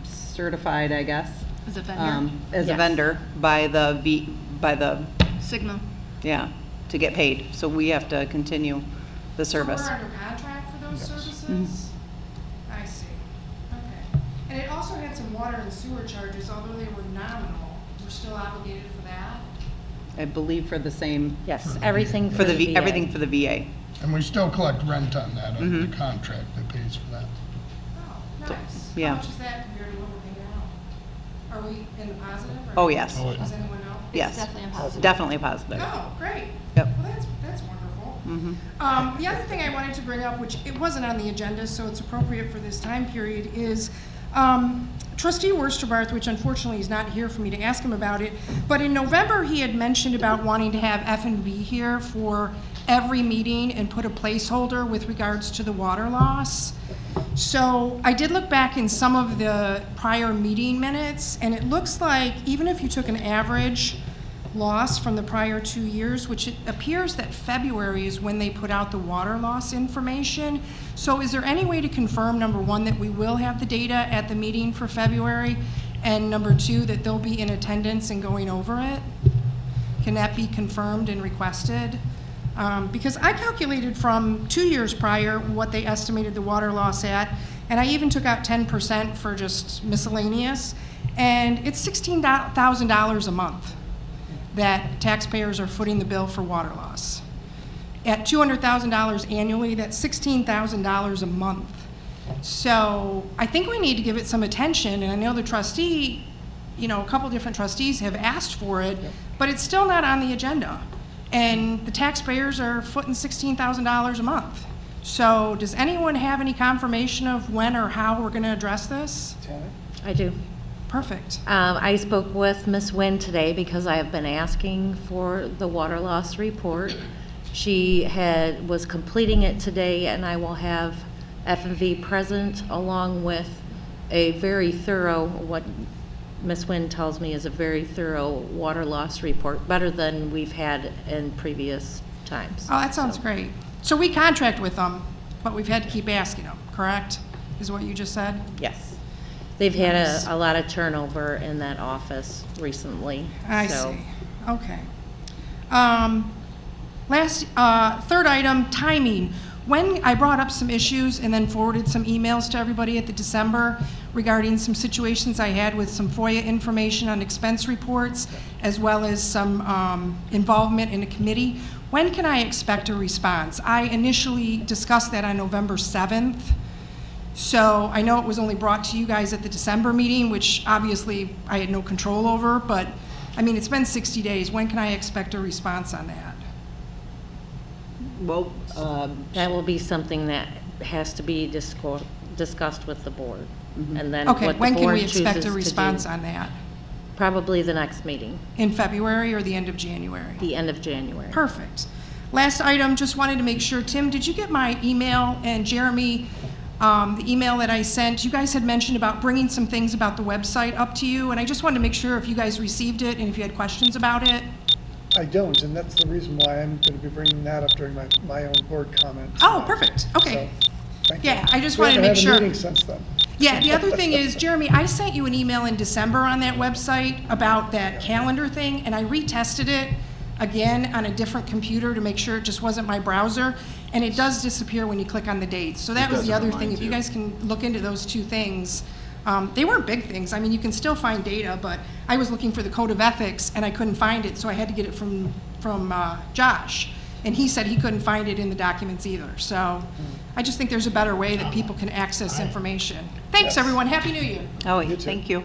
certified, I guess. As a vendor? As a Yes. vendor by the, Sigma. yeah, to get paid. So we have to continue the service. So we're under contract for those services? I see, okay. And it also had some water and sewer charges, although they were nominal. We're still obligated for that? I believe for the same, Yes, everything for the, VA. everything for the VA. And we still collect rent on that, on Mhm. the contract that pays for that. Oh, nice. yeah. How much is that compared to what we're paying now? Are we in the positive? Or Oh, yes. Oh, does anyone know? Yes. Definitely impossible. Definitely positive. Oh, great. Yep. Well, that's wonderful. Mhm. The other thing I wanted to bring up, which it wasn't on the agenda, so it's appropriate for this time period, is Trustee Worsterbarth, which unfortunately is not here for me to ask him about it, but in November he had mentioned about wanting to have F&B here for every meeting and put a placeholder with regards to the water loss. So I did look back in some of the prior meeting minutes, and it looks like even if you took an average loss from the prior 2 years, which it appears that February is when they put out the water loss information. So is there any way to confirm, number one, that we will have the data at the meeting for February, and number two, that they'll be in attendance and going over it? Can that be confirmed and requested? Because I calculated from 2 years prior what they estimated the water loss at, and I even took out 10% for just miscellaneous, and it's $16,000 a month that taxpayers are footing the bill for water loss. At $200,000 annually, that's $16,000 a month. So I think we need to give it some attention, and I know the trustee, you know, a couple different trustees have asked for it, but it's still not on the agenda. And the taxpayers are footing $16,000 a month. So does anyone have any confirmation of when or how we're gonna address this? I do. Perfect. I spoke with Ms. Nguyen today because I have been asking for the water loss report. She was completing it today, and I will have F&V present along with a very thorough, what Ms. Nguyen tells me is a very thorough water loss report, better than we've had in previous times. Oh, that sounds great. So we contract with them, but we've had to keep asking them, correct? Is what you just said? Yes. They've had Nice. a lot of turnover in that office recently. I so- see. Okay. Third item, timing. When I brought up some issues and then forwarded some emails to everybody at the December regarding some situations I had with some FOIA information on expense reports, as well as some involvement in a committee, when can I expect a response? I initially discussed that on November 7th. So I know it was only brought to you guys at the December meeting, which obviously I had no control over, but I mean, it's been 60 days. When can I expect a response on that? Well, That will be something that has to be discussed with the board. And then Okay, what the when can board we chooses expect to a do. response on that? Probably the next meeting, In February or the end of January? the end of January. Perfect. Last item, just wanted to make sure, Tim, did you get my email? And Jeremy, the email that I sent, you guys had mentioned about bringing some things about the website up to you, and I just wanted to make sure if you guys received it and if you had questions about it. I don't, and that's the reason why I'm going to be bringing that up during my own board comments. Oh, perfect, okay. So, thank you. Yeah, I just We wanted to haven't make had sure. a meeting since then. Yeah, the other thing is, Jeremy, I sent you an email in December on that website about that calendar thing, and I retested it again on a different computer to make sure it just wasn't my browser, and it does disappear when you click on the dates. So that It was the does on other mine, thing, if you too. guys can look into those two things. They weren't big things, I mean, you can still find data, but I was looking for the code of ethics, and I couldn't find it, so I had to get it from Josh, and he said he couldn't find it in the documents either. So I just think there's a better way that people can access information. Thanks, Yes. everyone, Happy New Year. Oh, You too. thank you.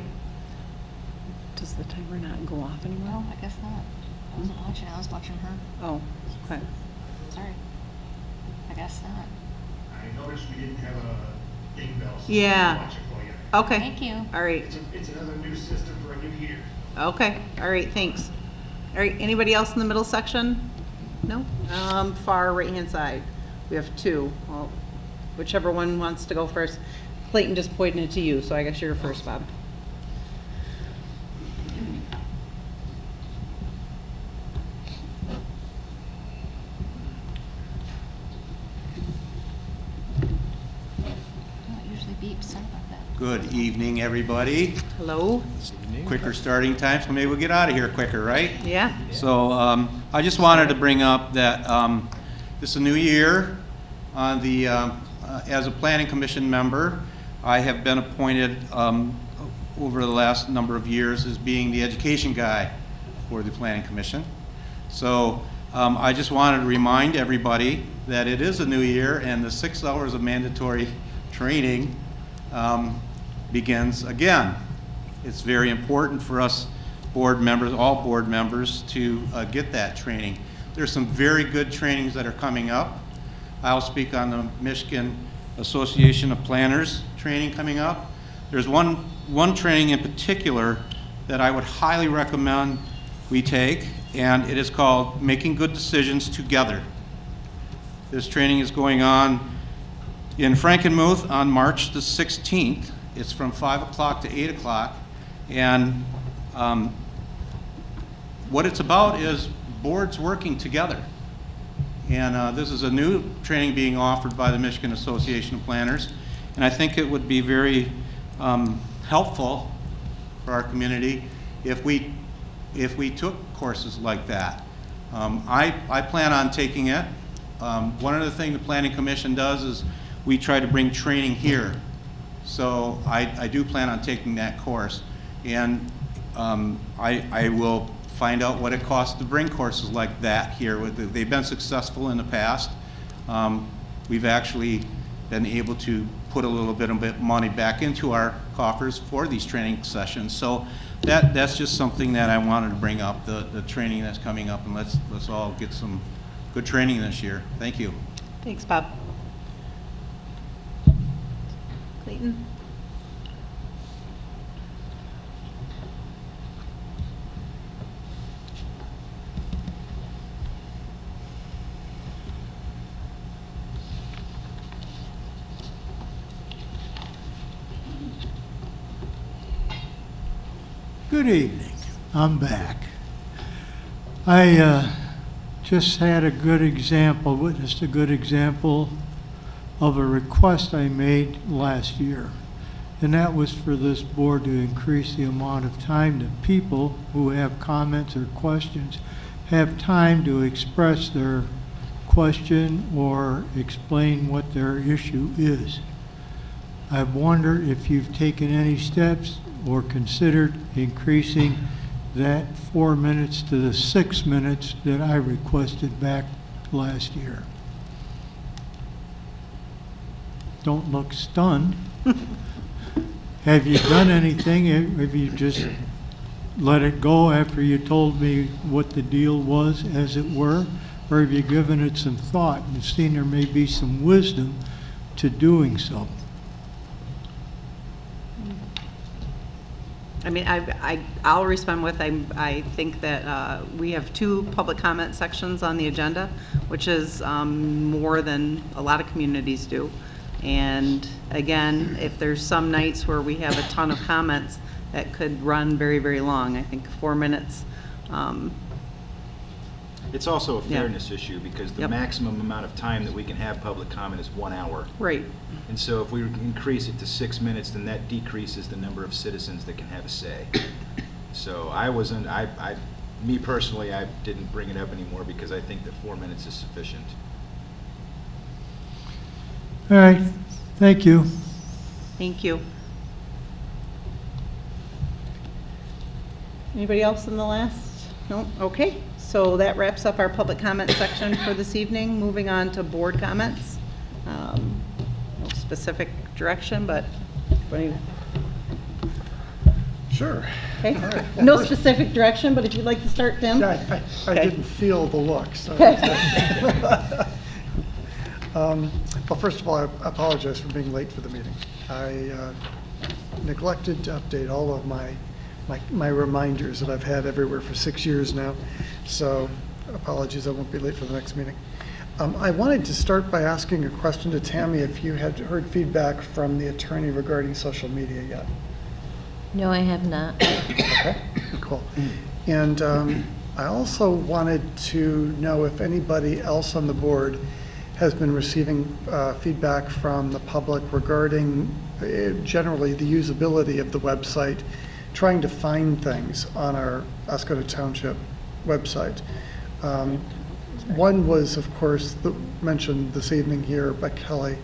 Does the timer not go off anymore? No, I guess not. I wasn't watching, I was watching her. Oh, okay. Sorry. I guess not. I noticed we didn't have a ding bell. So Yeah. I'll watch it for you. Okay. Thank you. All right. It's another new system for a new year. Okay, all right, thanks. All right, anybody else in the middle section? No? Far right-hand side, we have two. Well, whichever one wants to go first. Clayton just pointed it to you, so I guess you're first, Bob. Oh, it usually beeps, sorry about that. Good evening, everybody. Hello? Quicker starting time, so maybe we'll get out of here quicker, right? Yeah? So I just wanted to bring up that this is a new year. On the as a planning commission member, I have been appointed over the last number of years as being the education guy for the planning commission. So I just wanted to remind everybody that it is a new year and the 6 hours of mandatory training begins again. It's very important for us board members, all board members, to get that training. There's some very good trainings that are coming up. I'll speak on the Michigan Association of Planners training coming up. There's one training in particular that I would highly recommend we take, and it is called Making Good Decisions Together. This training is going on in Frankenmuth on March the 16th. It's from 5 o'clock to 8 o'clock. And what it's about is boards working together. And this is a new training being offered by the Michigan Association of Planners. And I think it would be very helpful for our community if we took courses like that. I plan on taking it. One of the things the Planning Commission does is we try to bring training here. So I do plan on taking that course. And I will find out what it costs to bring courses like that here. They've been successful in the past. We've actually been able to put a little bit of money back into our coffers for these training sessions. So that's just something that I wanted to bring up, the training that's coming up, and let's all get some good training this year. Thank you. Thanks, Bob. Clayton? Good evening. I'm back. I just had a good example, witnessed a good example of a request I made last year. And that was for this board to increase the amount of time that people who have comments or questions have time to express their question or explain what their issue is. I wonder if you've taken any steps or considered increasing that 4 minutes to the 6 minutes that I requested back last year. Don't look stunned. Have you done anything? Have you just let it go after you told me what the deal was, as it were? Or have you given it some thought and seen there may be some wisdom to doing so? I mean, I'll respond with, I think that we have 2 public comment sections on the agenda, which is more than a lot of communities do. And again, if there's some nights where we have a ton of comments, that could run very, very long. I think 4 minutes. It's also a Yeah. fairness issue because the Yep. maximum amount of time that we can have public comment is 1 hour. Right. And so if we increase it to 6 minutes, then that decreases the number of citizens that can have a say. So me personally, I didn't bring it up anymore because I think that 4 minutes is sufficient. All right, thank you. Thank you. Anybody else in the last? No? Okay. So that wraps up our public comment section for this evening. Moving on to board comments. No specific direction, but Sure. okay. All right. No First- specific direction, but if you'd like to start, Tim. Yeah, I Okay. didn't feel the look, so. Well, first of all, I apologize for being late for the meeting. I neglected to update all of my reminders that I've had everywhere for 6 years now. So apologies, I won't be late for the next meeting. I wanted to start by asking a question to Tammy if you had heard feedback from the attorney regarding social media yet. No, I have not. Okay, cool. And I also wanted to know if anybody else on the board has been receiving feedback from the public regarding generally the usability of the website, trying to find things on our Oscoda Township website. One was, of course, mentioned this evening here by Kelly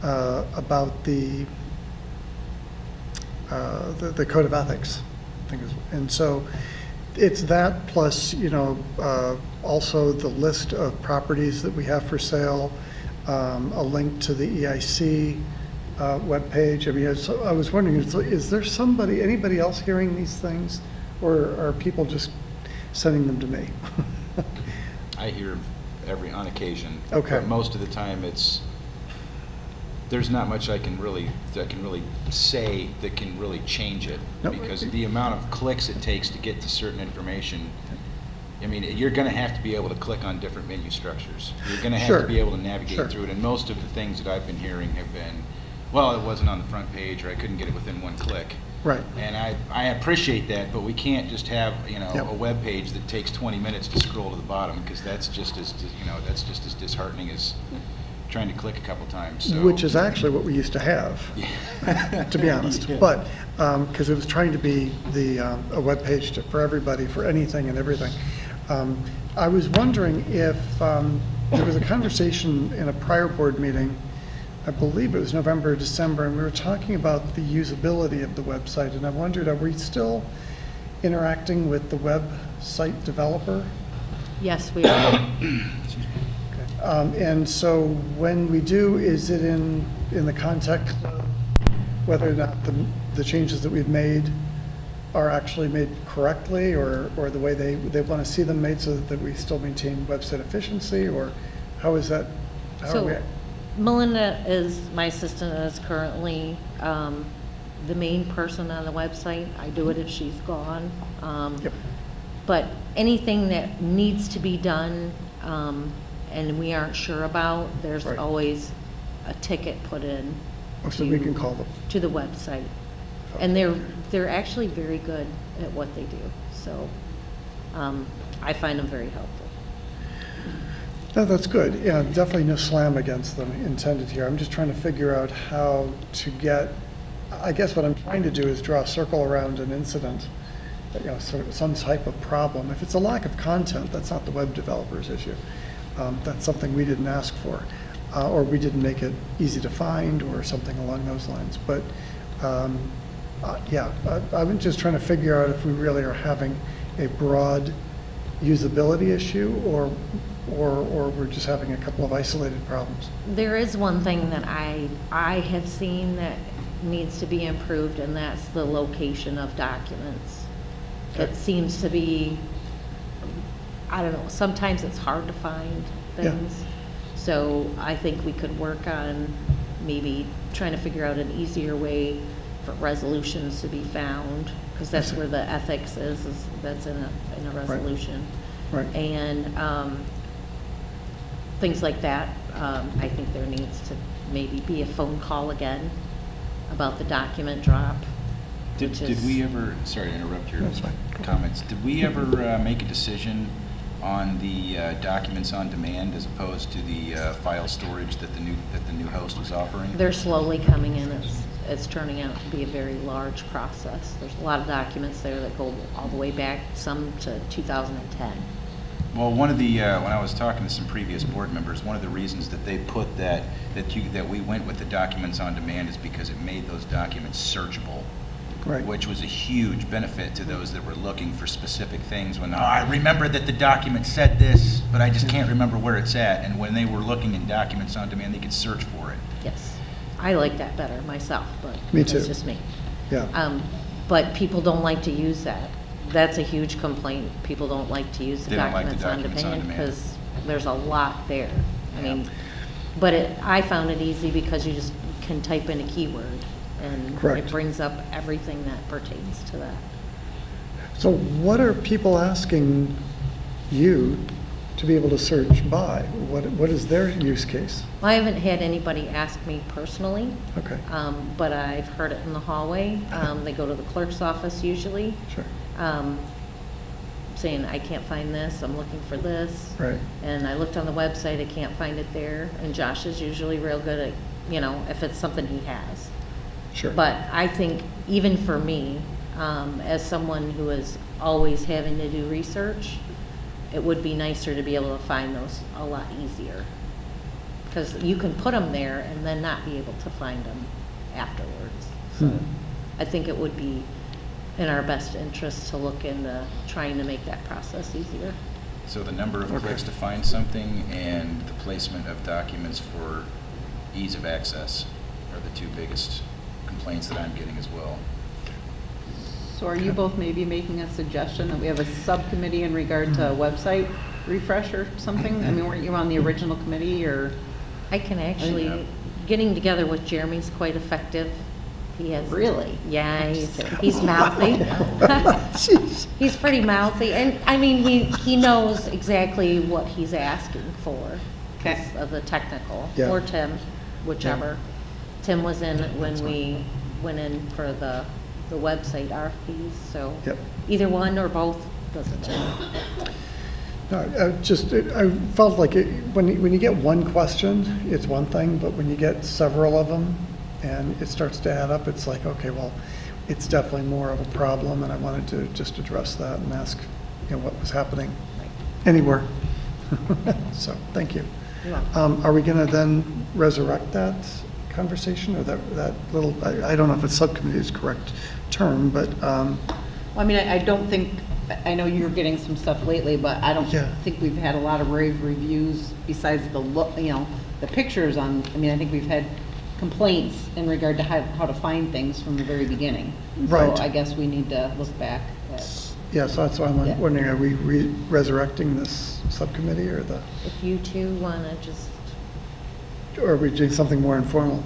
about the Code of Ethics. I think and so it's that plus, also the list of properties that we have for sale, a link to the EIC webpage. I mean, I was wondering, is there anybody else hearing these things, or are people just sending them to me? I hear on occasion. Okay. But most of the time there's not much I can really say that can really change it. Nope. Because the amount of clicks it takes to get to certain information, I mean, you're gonna have to be able to click on different menu structures. You're gonna have Sure. to be able to navigate Sure. through it, and most of the things that I've been hearing have been, well, it wasn't on the front page, or I couldn't get it within 1 click. Right. And I appreciate that, but we can't just have, Yep. a web page that takes 20 minutes to scroll to the bottom, because that's just as disheartening as trying to click a couple times, so. Which is actually what we used to have, to be honest. Yeah. But, because it was trying to be a web page for everybody, for anything and everything. I was wondering if there was a conversation in a prior board meeting, I believe it was November or December, and we were talking about the usability of the website, and I wondered, are we still interacting with the website developer? Yes, we are. And so when we do, is it in the context of whether or not the changes that we've made are actually made correctly, or the way they want to see them made, so that we still maintain website efficiency, or how is that? How are we? So Melinda is my assistant, and is currently the main person on the website. I do it if she's gone. Yep. But anything that needs to be done and we aren't sure about, there's Right. always a ticket put in. So we can call them. To the website. And they're actually very good at what they do. So I find them very helpful. No, that's good. Yeah, definitely no slam against them intended here. I'm just trying to figure out how to get, I guess what I'm trying to do is draw a circle around an incident, sort of some type of problem. If it's a lack of content, that's not the web developer's issue. That's something we didn't ask for, or we didn't make it easy to find, or something along those lines. But yeah, I'm just trying to figure out if we really are having a broad usability issue, or we're just having a couple of isolated problems. There is one thing that I have seen that needs to be improved, and that's the location of documents. Okay. It seems to be, I don't know, sometimes it's hard to find Yeah. things. So I think we could work on maybe trying to figure out an easier way for resolutions to be found. because that's where the ethics is that's in a resolution. Right. And things like that, I think there needs to maybe be a phone call again about the document drop. Did we ever, sorry to interrupt your comments, did we ever make a decision on the documents on demand as opposed to the file storage that the new host was offering? They're slowly coming in. It's turning out to be a very large process. There's a lot of documents there that go all the way back, some to 2010. Well, one of the when I was talking to some previous board members, one of the reasons that they put that we went with the documents on demand is because it made those documents searchable. Right. Which was a huge benefit to those that were looking for specific things when, I remember that the document said this, but I just can't remember where it's at. And when they were looking in documents on demand, they could search for it. Yes, I like that better myself, but Me too. that's just me. Yeah. But people don't like to use that. That's a huge complaint. People don't like to use the They don't like the documents on documents on demand demand. because there's a lot there. I Yeah. mean, but I found it easy because you just can type in a keyword and Correct. it brings up everything that pertains to that. So what are people asking you to be able to search by? What is their use case? Well, I haven't had anybody ask me personally, Okay, but I've heard it in the hallway. They go to the clerk's office usually, sure, saying, I can't find this, I'm looking for this. right, And I looked on the website, I can't find it there. And Josh is usually real good at, if it's something he has. sure. But I think even for me, as someone who is always having to do research, it would be nicer to be able to find those a lot easier. Because you can put them there and then not be able to find them afterwards. So I think it would be in our best interest to look into trying to make that process easier. So the number of clicks to find something and the placement of documents for ease of access are the two biggest complaints that I'm getting as well. So are you both maybe making a suggestion that we have a subcommittee in regard to website refresh or something? I mean, weren't you on the original committee or? I can actually, getting together with Jeremy's quite effective. He has. Really? Yeah, he's mouthy. He's pretty mouthy, and I mean, he knows exactly what he's asking for. Okay. Of the technical, Yeah. or Tim, whichever. Tim was in when we went in for the website RFPs, so Yep. either one or both, doesn't matter. No, I felt like when you get one question, it's one thing, but when you get several of them and it starts to add up, it's like, okay, well, it's definitely more of a problem, and I wanted to just address that and ask, what was happening anywhere. So, thank you. You're welcome. Are we gonna then resurrect that conversation, or that little, I don't know if it's subcommittee is the correct term, but, Well, I mean, I don't think, I know you're getting some stuff lately, but I don't Yeah. think we've had a lot of rave reviews besides the look, the pictures on, I mean, I think we've had complaints in regard to how to find things from the very beginning. Right. So I guess we need to look back at. yeah, so that's why I'm Yeah. wondering, are we resurrecting this subcommittee, or If you two wanna just, or are we doing something more informal?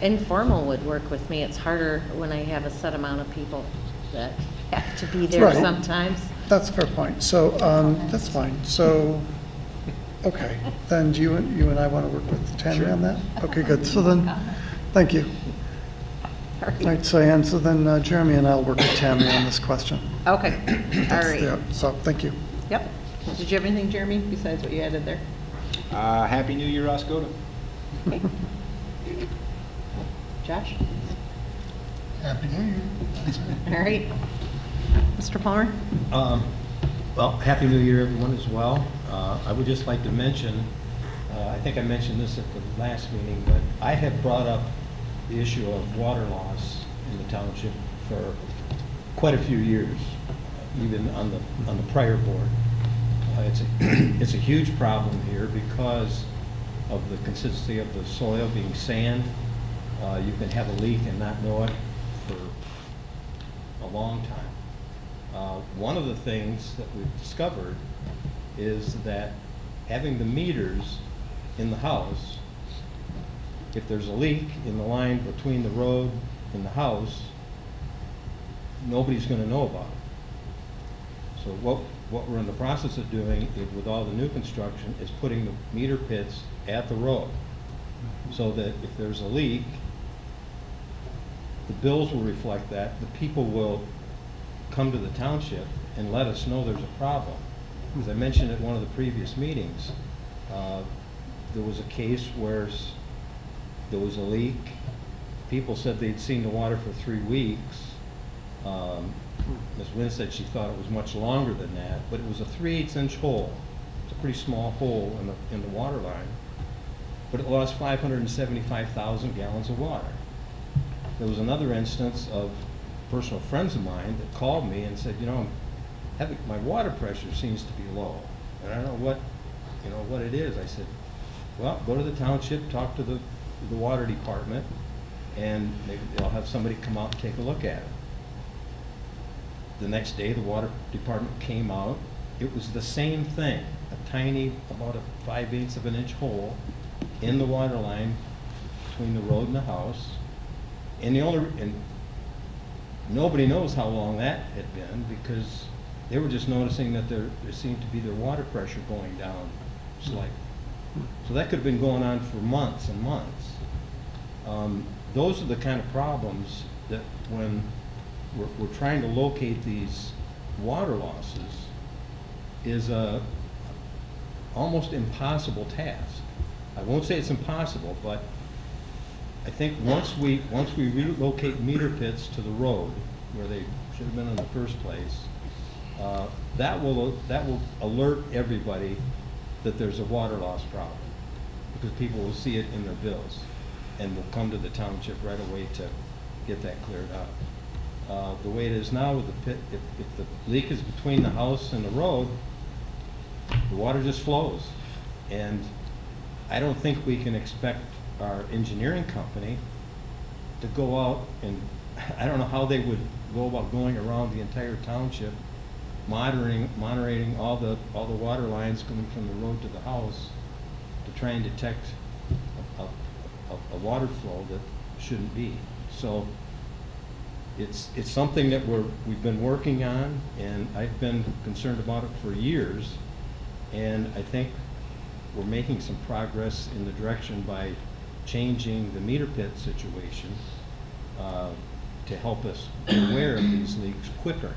informal would work with me. It's harder when I have a set amount of people that have to be there Right. sometimes. That's a fair point. So, that's fine. So, okay, then do you and I want to work with Tammy on that? Okay, good. So then, thank you. All right, so then Jeremy and I'll work with Tammy on this question. Okay, all right. Yeah, so, thank you. Yep. Did you have anything, Jeremy, besides what you added there? Happy New Year, Oscoda. Okay. Josh? Happy New Year. All right. Mr. Palmer? Well, Happy New Year, everyone, as well. I would just like to mention, I think I mentioned this at the last meeting, but I have brought up the issue of water loss in the township for quite a few years, even on the prior board. It's a huge problem here because of the consistency of the soil being sand. You can have a leak and not know it for a long time. One of the things that we've discovered is that having the meters in the house, if there's a leak in the line between the road and the house, nobody's gonna know about it. So what we're in the process of doing is, with all the new construction, is putting the meter pits at the road, so that if there's a leak, the bills will reflect that, the people will come to the township and let us know there's a problem. As I mentioned at one of the previous meetings, there was a case where there was a leak. People said they'd seen the water for 3 weeks. Ms. Wynn said she thought it was much longer than that, but it was a 3/8" hole. It's a pretty small hole in the water line, but it lost 575,000 gallons of water. There was another instance of personal friends of mine that called me and said, you know, my water pressure seems to be low, and I don't know what it is. I said, well, go to the township, talk to the water department, and maybe they'll have somebody come out and take a look at it. The next day, the water department came out. It was the same thing, a tiny, about a 5/8" hole in the water line between the road and the house. And nobody knows how long that had been, because they were just noticing that there seemed to be their water pressure going down slightly. So that could have been going on for months and months. Those are the kind of problems that, when we're trying to locate these water losses, is a almost impossible task. I won't say it's impossible, but I think once we relocate meter pits to the road where they should have been in the first place, that will alert everybody that there's a water loss problem, because people will see it in their bills and will come to the township right away to get that cleared out. The way it is now with the pit, if the leak is between the house and the road, the water just flows. And I don't think we can expect our engineering company to go out and, I don't know how they would go about going around the entire township, monitoring all the water lines coming from the road to the house to try and detect a water flow that shouldn't be. So it's something that we've been working on, and I've been concerned about it for years, and I think we're making some progress in the direction by changing the meter pit situation to help us be aware of these leaks quicker,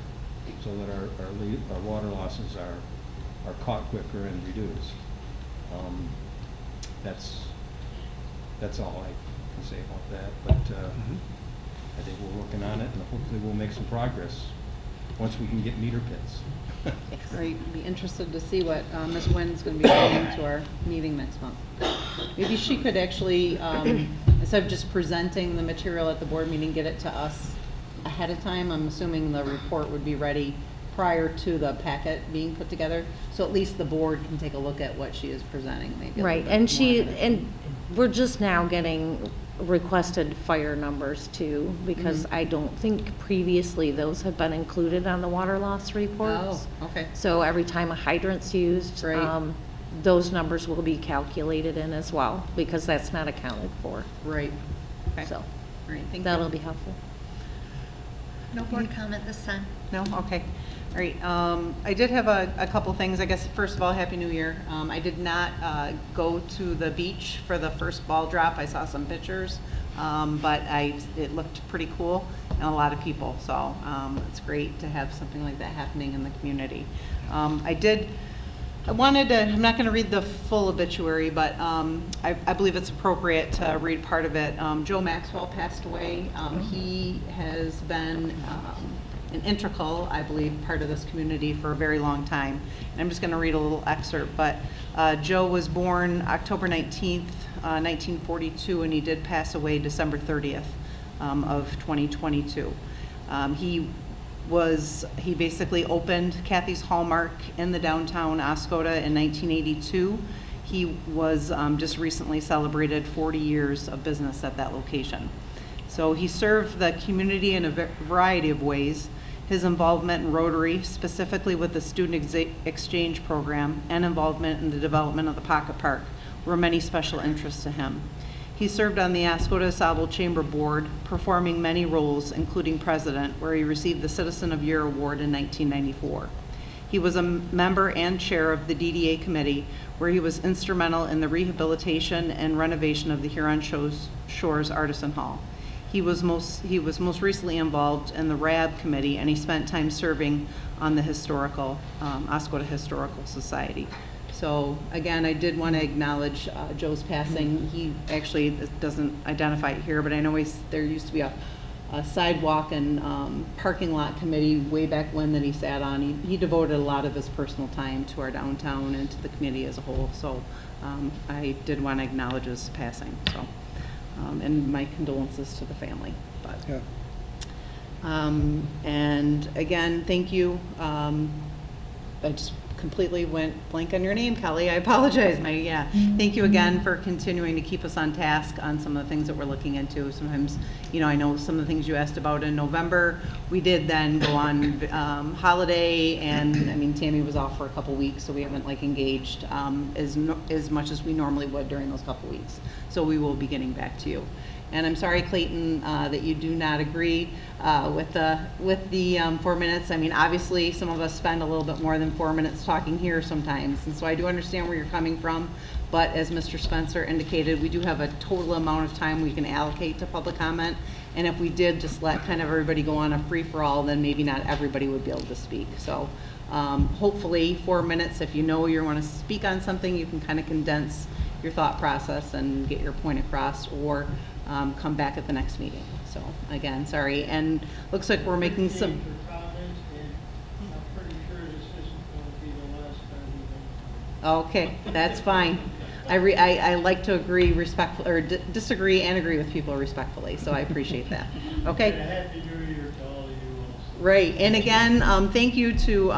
so that our water losses are caught quicker and reduced. That's all I can say about that, but I think we're working on it, and hopefully we'll make some progress once we can get meter pits. Great, be interested to see what Ms. Wynn's going to be bringing to our meeting next month. Maybe she could actually, instead of just presenting the material at the board meeting, get it to us ahead of time. I'm assuming the report would be ready prior to the packet being put together, so at least the board can take a look at what she is presenting, maybe. Right, and we're just now getting requested fire numbers too, because I don't think previously those have been included on the water loss reports. Oh, okay. So every time a hydrant's used, Right. Those numbers will be calculated in as well, because that's not accounted for. Right. Okay. So All right, thank you. that'll be helpful. No board comment this time. No? Okay. All right. I did have a couple things. I guess, first of all, Happy New Year. I did not go to the beach for the first ball drop. I saw some pictures, but it looked pretty cool, and a lot of people. So it's great to have something like that happening in the community. I'm not going to read the full obituary, but I believe it's appropriate to read part of it. Joe Maxwell passed away. He has been an integral, I believe, part of this community for a very long time. And I'm just going to read a little excerpt, but Joe was born October 19th, 1942, and he did pass away December 30th of 2022. He basically opened Kathy's Hallmark in the downtown Oscoda in 1982. He was just recently celebrated 40 years of business at that location. So he served the community in a variety of ways. His involvement in Rotary, specifically with the student exchange program, and involvement in the development of the Pocket Park were many special interests to him. He served on the Oscoda Sable Chamber Board, performing many roles, including president, where he received the Citizen of Year Award in 1994. He was a member and chair of the DDA committee, where he was instrumental in the rehabilitation and renovation of the Huron Shores Artisan Hall. He was most recently involved in the RAB committee, and he spent time serving on the historical, Oscoda Historical Society. So again, I did want to acknowledge Joe's passing. He actually doesn't identify it here, but I know there used to be a sidewalk and parking lot committee way back when that he sat on. He devoted a lot of his personal time to our downtown and to the community as a whole. So I did want to acknowledge his passing. So and my condolences to the family. But Yeah. and again, thank you. I just completely went blank on your name, Kelly. I apologize. Thank you again for continuing to keep us on task on some of the things that we're looking into. Sometimes, I know some of the things you asked about in November, we did then go on holiday, and I mean, Tammy was off for a couple weeks, so we haven't engaged as much as we normally would during those couple weeks. So we will be getting back to you. And I'm sorry, Clayton, that you do not agree with the 4 minutes. I mean, obviously, some of us spend a little bit more than 4 minutes talking here sometimes, and so I do understand where you're coming from. But as Mr. Spencer indicated, we do have a total amount of time we can allocate to public comment. And if we did just let kind of everybody go on a free-for-all, then maybe not everybody would be able to speak. So hopefully 4 minutes, if you want to speak on something, you can kind of condense your thought process and get your point across, or come back at the next meeting. So again, sorry. And looks like we're making some. Okay, that's fine. I like to agree respectfully, or disagree and agree with people respectfully, so I appreciate that. Okay. Happy New Year to all of you also. Right, and again, thank you to,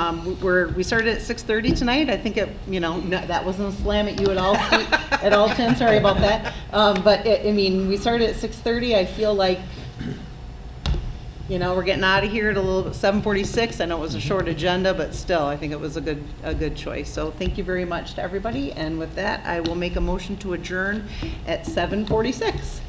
we started at 6:30 tonight. I think that wasn't a slam at you at all, Tim, sorry about that. But we started at 6:30. I feel like, we're getting out of here at a little bit 7:46. I know it was a short agenda, but still, I think it was a good choice. So thank you very much to everybody. And with that, I will make a motion to adjourn at 7:46.